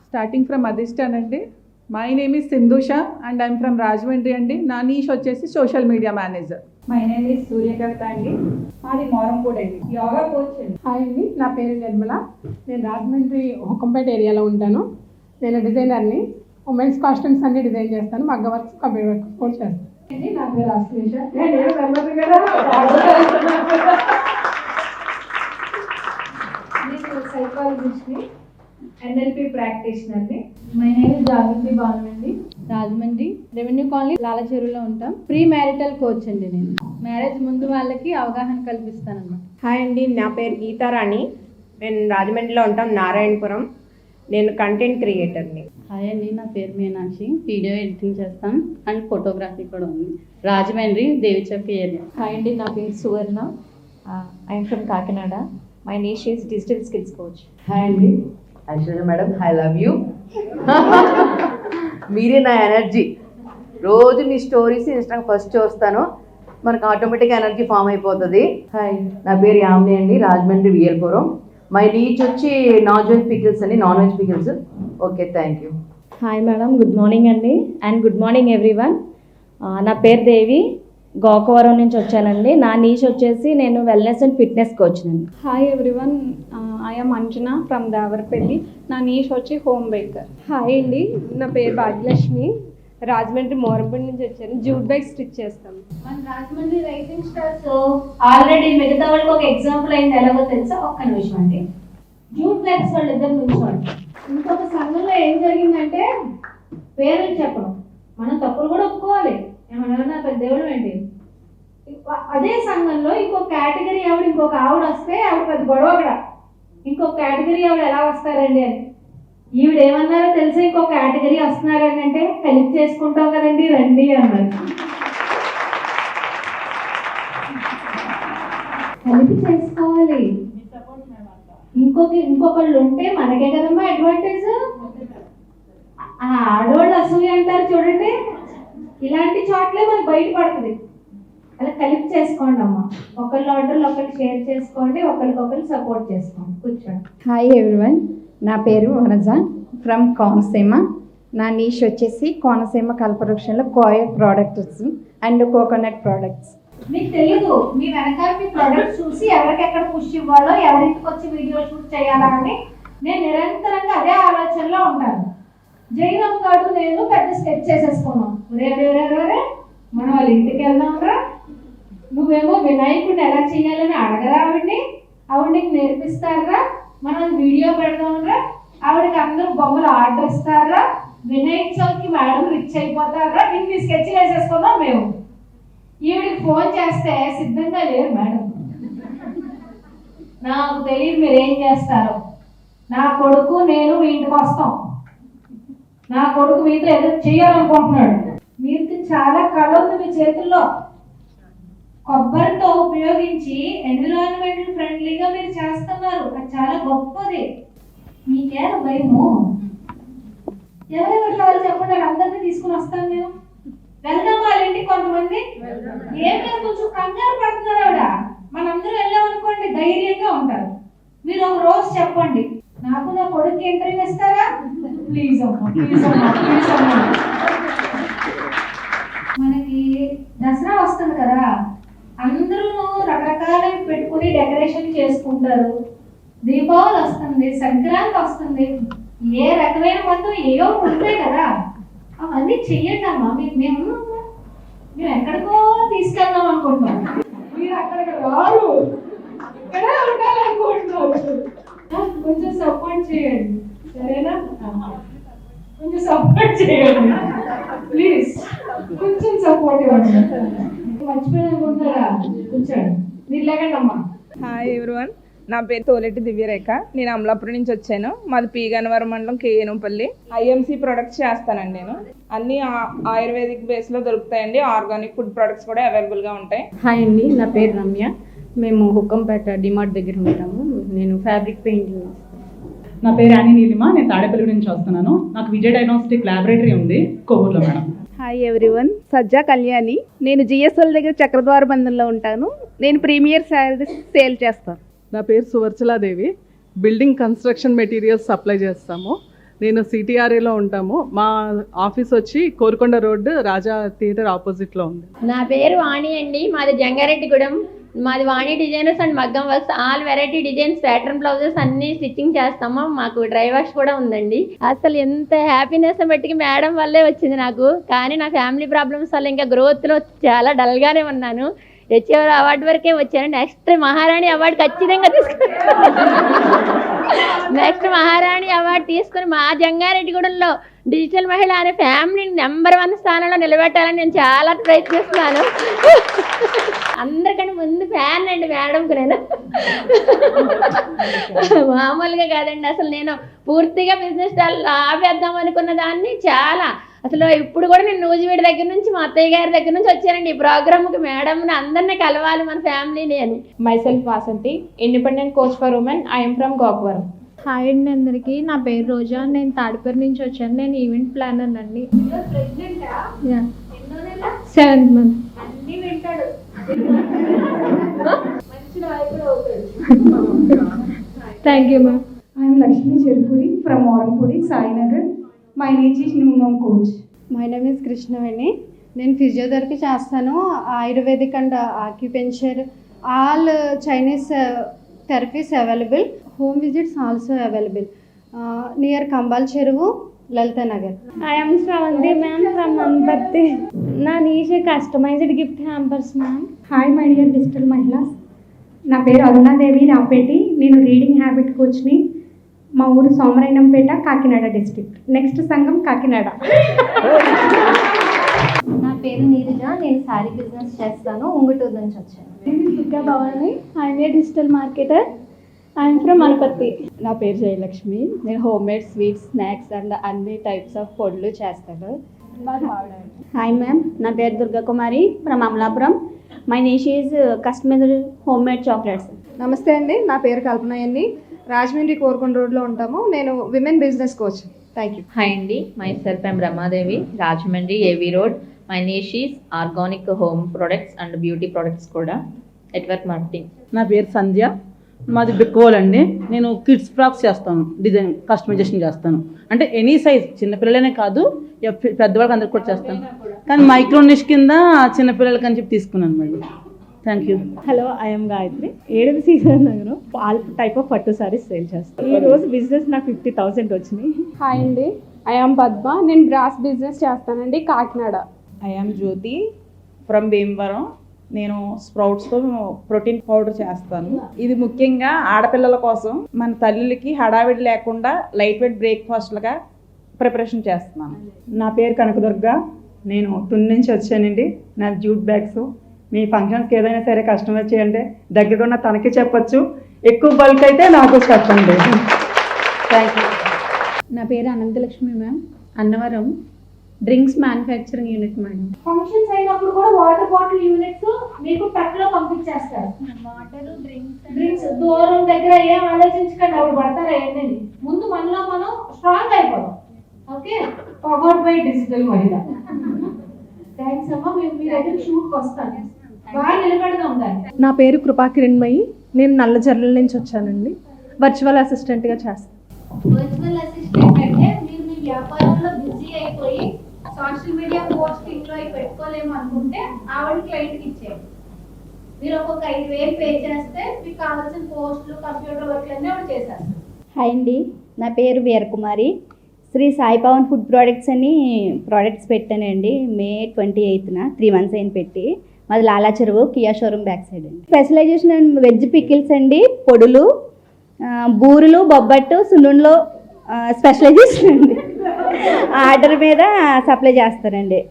Starting from Adhishtan andi. My name is Sindhusha and I am from Rajahmundry andi. Na niche vachesi social media manager. My name is Suryakanta అండి. మాది మోరంపూడి అండి. Yoga coach అండి. Hi అండి, నా పేరు నిర్మల. నేను రాజమండ్రి హుకంపేట ఏరియాలో ఉంటాను. నేను డిజైనర్ని. ఉమెన్స్ కాస్ట్యూమ్స్ అన్ని డిజైన్ చేస్తాను. మగ్గ వర్క్స్, కంప్యూటర్ వర్క్స్ కూడా చేస్తాను. నా పేరు అశ్లేష. సైకాలజిస్ట్ని, NLP ప్రాక్టీషనర్ని. My name is Jagruti Bhanu అండి. రాజమండ్రి రెవెన్యూ కాలనీ లాలచెరువులో ఉంటాం. ప్రీ మ్యారిటల్ కోచ్ అండి. నేను మ్యారేజ్ ముందు వాళ్ళకి అవగాహన కల్పిస్తాను అన్నమాట. హాయ్ అండి, నా పేరు గీతారాణి. నేను రాజమండ్రిలో ఉంటాం, నారాయణపురం. నేను కంటెంట్ క్రియేటర్ని. హాయ్ అండి, నా పేరు మీనాక్షి. వీడియో ఎడిటింగ్ చేస్తాను అండ్ ఫోటోగ్రఫీ కూడా ఉంది. రాజమండ్రి దేవిచౌక్ ఏరియా. హాయ్ అండి, నా పేరు Suvarna. I'm from Kakinada. My niche is digital skills coach. Hi అండి, Aishwarya madam. I love you. మీరే నా ఎనర్జీ. రోజు మీ స్టోరీస్ ఇన్స్టాగ్రామ్ ఫస్ట్ చూస్తాను, మనకు ఆటోమేటిక్గా ఎనర్జీ ఫామ్ అయిపోతుంది. హాయ్, నా పేరు యామిని అండి, రాజమండ్రి విఎల్పురం. మై నీచ్ వచ్చి నాన్ వెజ్ పికిల్స్ అండి, non veg pickles. Okay, thank you. Hi madam, good morning అండి అండ్ గుడ్ మార్నింగ్ ఎవ్రీవన్. నా పేరు దేవి. గోకవరం నుంచి వచ్చానండి. నా నీష్ వచ్చేసి నేను వెల్నెస్ అండ్ ఫిట్నెస్ కోచ్నండి. Hi everyone, I'm Anjana from Davarapalli. నా నీష్ వచ్చి హోమ్ బేకర్. హాయ్ అండి, నా పేరు భాగ్యలక్ష్మి, రాజమండ్రి మోరంపల్లి నుంచి వచ్చాను. జూట్ బ్యాగ్ స్టిచ్ చేస్తాం. మన రాజమండ్రి రైజింగ్ స్టార్స్ ఆల్రెడీ మిగతా వాళ్ళకి ఒక ఎగ్జాంపుల్ అయింది. ఎలాగో తెలుసా? ఒక్క నిమిషం అండి. జూట్ బ్యాగ్స్ వాళ్ళు ఇద్దరు నుంచోండి. ఇంకొక సంఘంలో ఏం జరిగిందంటే పేర్లు చెప్పడం, మనం తప్పులు కూడా ఒప్పుకోవాలి. ఏమన్నా పెద్దవాళ్ళు ఏంటి, అదే సంఘంలో ఇంకొక కేటగిరీ ఆవిడ, ఇంకొక ఆవిడ వస్తే ఆవిడ పెద్ద గొడవ అక్కడ. ఇంకొక కేటగిరీ ఆవిడ ఎలా వస్తారండి అని ఈవిడ ఏమన్నారో తెలిసి ఇంకొక కేటగిరీ వస్తున్నారని అంటే కలిపి చేసుకుంటాం కదండి రండి అన్నారు. కలిపి చేసుకోవాలి. ఇంకొకళ్ళు ఉంటే మనకే కదమ్మా అడ్వాంటేజ్. ఆడవాళ్ళు అసూయ అంటారు చూడండి, ఇలాంటి చోట్లే మనకు బయటపడుతుంది. అలా కలిపి చేసుకోండి అమ్మా. ఒకళ్ళ ఆర్డర్లు ఒకళ్ళు షేర్ చేసుకోండి, ఒకరికొకరు సపోర్ట్ చేసుకోండి. కూర్చోండి. హాయ్ ఎవ్రీవన్, నా పేరు వనజ ఫ్రమ్ కోనసీమ. నా నీష్ వచ్చేసి కోనసీమ కల్పవృక్షంలో కోయ ప్రోడక్ట్స్ అండ్ కోకోనట్ ప్రోడక్ట్స్. మీకు తెలియదు, మీ వెనకాల మీ ప్రోడక్ట్స్ చూసి ఎవరికెక్కడ పుష్ ఇవ్వాలో, ఎవరింటికి వచ్చి వీడియో షూట్ చేయాలా అని నేను నిరంతరంగా అదే ఆలోచనలో ఉంటాను. జయరామ్ గారు నేను పెద్ద స్కెచ్ చేసేసుకున్నాం. రే మనం వాళ్ళ ఇంటికి వెళ్దాంరా, నువ్వేమో వినాయకుడిని ఎలా చేయాలని అడగరా ఆవిడకి నేర్పిస్తారా, మనం వీడియో పెడదాంరా, ఆవిడకి అందరూ బొమ్మలు ఆర్డర్ ఇస్తారా, వినాయక చవితికి మేడం రిచ్ అయిపోతారా. ఇన్ని స్కెచ్లు వేసేసుకున్నాం మేము. ఈవిడికి ఫోన్ చేస్తే సిద్ధంగా లేరు మేడం. నాకు తెలియదు మీరేం చేస్తారో. నా కొడుకు నేను మీ ఇంటికి వస్తాం. నా కొడుకు మీతో ఏదో చేయాలనుకుంటున్నాడు. మీకు చాలా కళ ఉంది మీ చేతుల్లో. కొబ్బరితో ఉపయోగించి ఎన్విరాన్మెంటల్ ఫ్రెండ్లీగా మీరు చేస్తున్నారు. అది చాలా గొప్పది. మీకేనా భయము? ఎవరెవరు కావాలి చెప్పండి, అందరినీ తీసుకుని వస్తాను నేను. వెళ్దాం వాళ్ళ ఇంటికి. కొంతమంది ఏం లేదు, కొంచెం కంగారు పడుతున్నారు ఆవిడ. మనందరూ వెళ్ళామనుకోండి ధైర్యంగా ఉంటారు. మీరు ఒక రోజు చెప్పండి, నాకు నా కొడుకు ఇంటర్వ్యూ ఇస్తారా? ప్లీజ్ అమ్మా, ప్లీజ్ అమ్మా, ప్లీజ్ అమ్మా. మనకి దసరా వస్తుంది కదా, అందరూ రకరకాలవి పెట్టుకుని డెకరేషన్ చేసుకుంటారు. దీపావళి వస్తుంది, సంక్రాంతి వస్తుంది, ఏ రకమైన మొత్తం ఏవో ఉంటాయి కదా, అవన్నీ చెయ్యండి అమ్మా. మేము ఎక్కడికో తీసుకెళ్దాం అనుకుంటున్నాం, మీరు అక్కడికి రారు, ఇక్కడే ఉండాలనుకుంటున్నారు. కొంచెం సపోర్ట్ చేయండి, సరేనా? కొంచెం సపోర్ట్ చేయండి ప్లీజ్, కొంచెం సపోర్ట్ ఇవ్వండి. మర్చిపోయి అనుకుంటారా? కూర్చోండి, మీరు లేకండి అమ్మా. హాయ్ ఎవ్రీవన్, నా పేరు తోలెట్టి దివ్యరేఖ. నేను అమలాపురం నుంచి వచ్చాను. మాది పి గన్నవరం మండలం కేఎనుపల్లి. ఐఎంసీ ప్రొడక్ట్స్ చేస్తానండి నేను. అన్ని ఆయుర్వేదిక్ బేస్లో దొరుకుతాయండి. ఆర్గానిక్ ఫుడ్ ప్రొడక్ట్స్ కూడా అవైలబుల్గా ఉంటాయి. హాయ్ అండి, నా పేరు రమ్య. మేము హుక్కంపేట డిమార్ట్ దగ్గర ఉంటాము. నేను ఫ్యాబ్రిక్ పెయింటింగ్ చేస్తాను. నా పేరు యానీ నీలిమ, నేను తాడేపల్లి నుంచి వస్తున్నాను. నాకు విజయ్ డయాగ్నోస్టిక్ ల్యాబొరేటరీ ఉంది కొవ్వూరులో మేడం. హాయ్ ఎవ్రీవన్, సజ్జా కళ్యాణి. నేను జిఎస్ఎల్ దగ్గర చక్రద్వార బంధంలో ఉంటాను. నేను ప్రీమియర్ శారీస్ సేల్ చేస్తాను. నా పేరు Suvarchala Devi. Building construction materials supply చేస్తాము. నేను సిటీఆర్ఏలో ఉంటాము. మా ఆఫీస్ వచ్చి కోరుకొండ రోడ్డు రాజా థియేటర్ ఆపోజిట్లో ఉంది. నా పేరు వాణి అండి, మాది జంగారెడ్డిగూడెం. మాది వాణి డిజైనర్స్ అండ్ మగ్గం works. All variety designs, pattern blouses అన్ని స్టిచ్చింగ్ చేస్తాము. మాకు డ్రై వాష్ కూడా ఉందండి. అసలు ఎంత హ్యాపీనెస్ బట్టికి మేడం వల్లే వచ్చింది నాకు. కానీ నా ఫ్యామిలీ ప్రాబ్లమ్స్ వల్ల ఇంకా గ్రోత్లో చాలా డల్గానే ఉన్నాను. హెచ్ఆర్ అవార్డు వరకే వచ్చాను. నెక్స్ట్ మహారాణి అవార్డు ఖచ్చితంగా నెక్స్ట్ మహారాణి అవార్డు తీసుకుని మా జంగారెడ్డిగూడెంలో డిజిటల్ మహిళ అనే ఫ్యామిలీని నెంబర్ 1 స్థానంలో నిలబెట్టాలని నేను చాలా ప్రయత్నిస్తున్నాను. అందరికంటే ముందు ఫ్యాన్ అండి మేడంకు నేను. మామూలుగా కాదండి, అసలు నేను పూర్తిగా బిజినెస్ ఆపేద్దాం అనుకున్న దాన్ని చాలా అసలు ఇప్పుడు కూడా నేను నూజివీడి దగ్గర నుంచి మా అత్తయ్య గారి దగ్గర నుంచి వచ్చానండి ఈ ప్రోగ్రామ్కి. మేడంని అందరినీ కలవాలి మన ఫ్యామిలీని అని. Myself Vasanthi, independent coach for women. I'm from Gokavaram. Hi అండి అందరికీ, నా పేరు రోజా. నేను తాడిపేరు నుంచి వచ్చాను. నేను ఈవెంట్ ప్లానర్ అండి. 7th month. అన్ని వింటాడు. Thank you ma'am. I'm Lakshmi Cherupuri from Morampudi, Sainagar. My niche is Numam coach. My name is Krishnavani. నేను ఫిజియోథెరపీ చేస్తాను. Ayurvedic and acupuncture all Chinese therapies available. Home visits also available near Kambal చెరువు, లలిత Nagar. I am Shravanti ma'am from Manpatti. నా niche customized gift hampers ma'am. Hi my dear digital మహిళాస్, నా పేరు అరుణాదేవి రాంపేటి. నేను reading habit కోచ్ని. మా ఊరు సోమరైనంపేట, కాకినాడ డిస్ట్రిక్ట్. నెక్స్ట్ సంఘం కాకినాడ. నా పేరు నీరజ, నేను శారీ బిజినెస్ చేస్తాను. ఉంగుటూరు నుంచి వచ్చాను. Durga Bhavani, I'm a digital marketer. I'm from Manaparthi. నా పేరు జయలక్ష్మి. నేను home made sweets, snacks and అన్ని టైప్స్ ఆఫ్ పొడులు చేస్తాను. హాయ్ మ్యామ్, నా పేరు Durga Kumari from Amalapuram. My niche is customized home made chocolates. నమస్తే అండి, నా పేరు కల్పనయ్యండి. రాజమండ్రి కోరుకొండ రోడ్లో ఉంటాము. నేను women business coach. Thank you. Hi అండి, myself I'm Ramadevi, Rajahmundry AV road. My niche is organic home products and beauty products కూడా. Network marketing. నా పేరు సంధ్య, మాది బిక్కోల్ అండి. నేను కిడ్స్ ఫ్రాక్స్ చేస్తాను, డిజైన్ కస్టమైజేషన్ చేస్తాను. అంటే ఎనీ సైజ్, చిన్నపిల్లలనే కాదు పెద్దవాళ్ళకి అందరికి కూడా చేస్తాను. కానీ మైక్రో నిష్ కింద చిన్నపిల్లలకి అని చెప్పి తీసుకున్నాను madam. Thank you. Hello, I'm Gayatri. 7వ సీజన్ నగరం ఆల్ టైప్ ఆఫ్ పట్టు సారీస్ సేల్ చేస్తాను. ఈ రోజు బిజినెస్ నాకు 50,000 వచ్చినాయి. హాయ్ అండి, ఐఎమ్ పద్మ. నేను బ్రాస్ బిజినెస్ చేస్తానండి, కాకినాడ. I'm Jyothi from Bhimavaram. నేను స్ప్రౌట్స్తో ప్రోటీన్ పౌడర్ చేస్తాను. ఇది ముఖ్యంగా ఆడపిల్లల కోసం, మన తల్లులకి హడావిడి లేకుండా లైట్ వెయిట్ బ్రేక్ఫాస్ట్లుగా ప్రిపరేషన్ చేస్తున్నాను. నా పేరు కనకదుర్గ, నేను తుని నుంచి వచ్చానండి. నా జూట్ బ్యాగ్స్ మీ ఫంక్షన్స్కి ఏదైనా సరే కస్టమైజ్ చేయండి, దగ్గరగా ఉన్న తనకి చెప్పచ్చు. ఎక్కువ బల్క్ అయితే నాకు చెప్పండి. Thank you. నా పేరు Ananthalakshmi ma'am, Annavaram. Drinks manufacturing unit madam. Functions అయినప్పుడు కూడా వాటర్ బాటిల్ యూనిట్స్ మీకు ట్రక్ లో పంపించేస్తారు. వాటర్, డ్రింక్స్ దూరం దగ్గర ఏం ఆలోచించకండి, అప్పుడు పడతారా ఏంటండి. ముందు మనలో మనం స్ట్రాంగ్ అయిపోదాం. ఓకే, పవర్డ్ బై డిజిటల్ మహిళ. థ్యాంక్స్ అమ్మా. మేము మీ దగ్గర షూట్కి వస్తాను. బాగా నిలబెడదాం దాన్ని. నా పేరు కృపాకిరణ్మయి, నేను నల్లజర్ల నుంచి వచ్చానండి. వర్చువల్ అసిస్టెంట్గా చేస్తాను. వర్చువల్ అసిస్టెంట్ అంటే మీరు మీ వ్యాపారంలో బిజీ అయిపోయి సోషల్ మీడియా పోస్టింగ్ లో పెట్టుకోలేము అనుకుంటే ఆవిడ క్లయింట్కి ఇచ్చేయండి. మీరు ఒక్కొక్క 5,000 పే చేస్తే మీకు కావాల్సిన పోస్టులు, కంప్యూటర్ వర్క్లన్నీ ఆవిడ చేసేస్తారు. హాయ్ అండి, నా పేరు వీరకుమారి. శ్రీ సాయి పవన్ ఫుడ్ ప్రోడక్ట్స్ అని ప్రోడక్ట్స్ పెట్టానండి. మే 28న 3 months అయిన పెట్టి. మాది లాలా చెరువు, కియా షోరూమ్ బ్యాక్ సైడ్ అండి. స్పెషలైజేషన్ అండ్ వెజ్ పికిల్స్ అండి, పొడులు, బూరులు, బొబ్బట్టు, సున్నుండలో స్పెషలైజేషన్ అండి. ఆర్డర్ మీద సప్లై చేస్తారండి.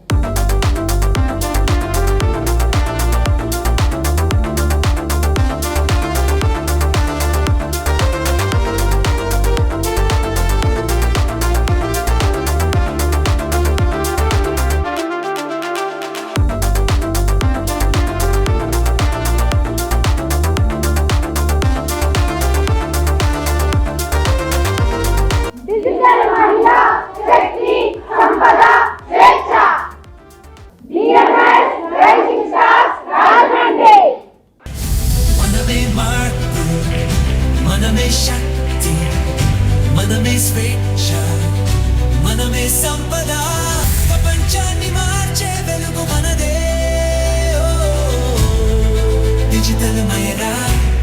మనమే శక్తి, మనమే స్వేచ్ఛ, మనమే సంపద.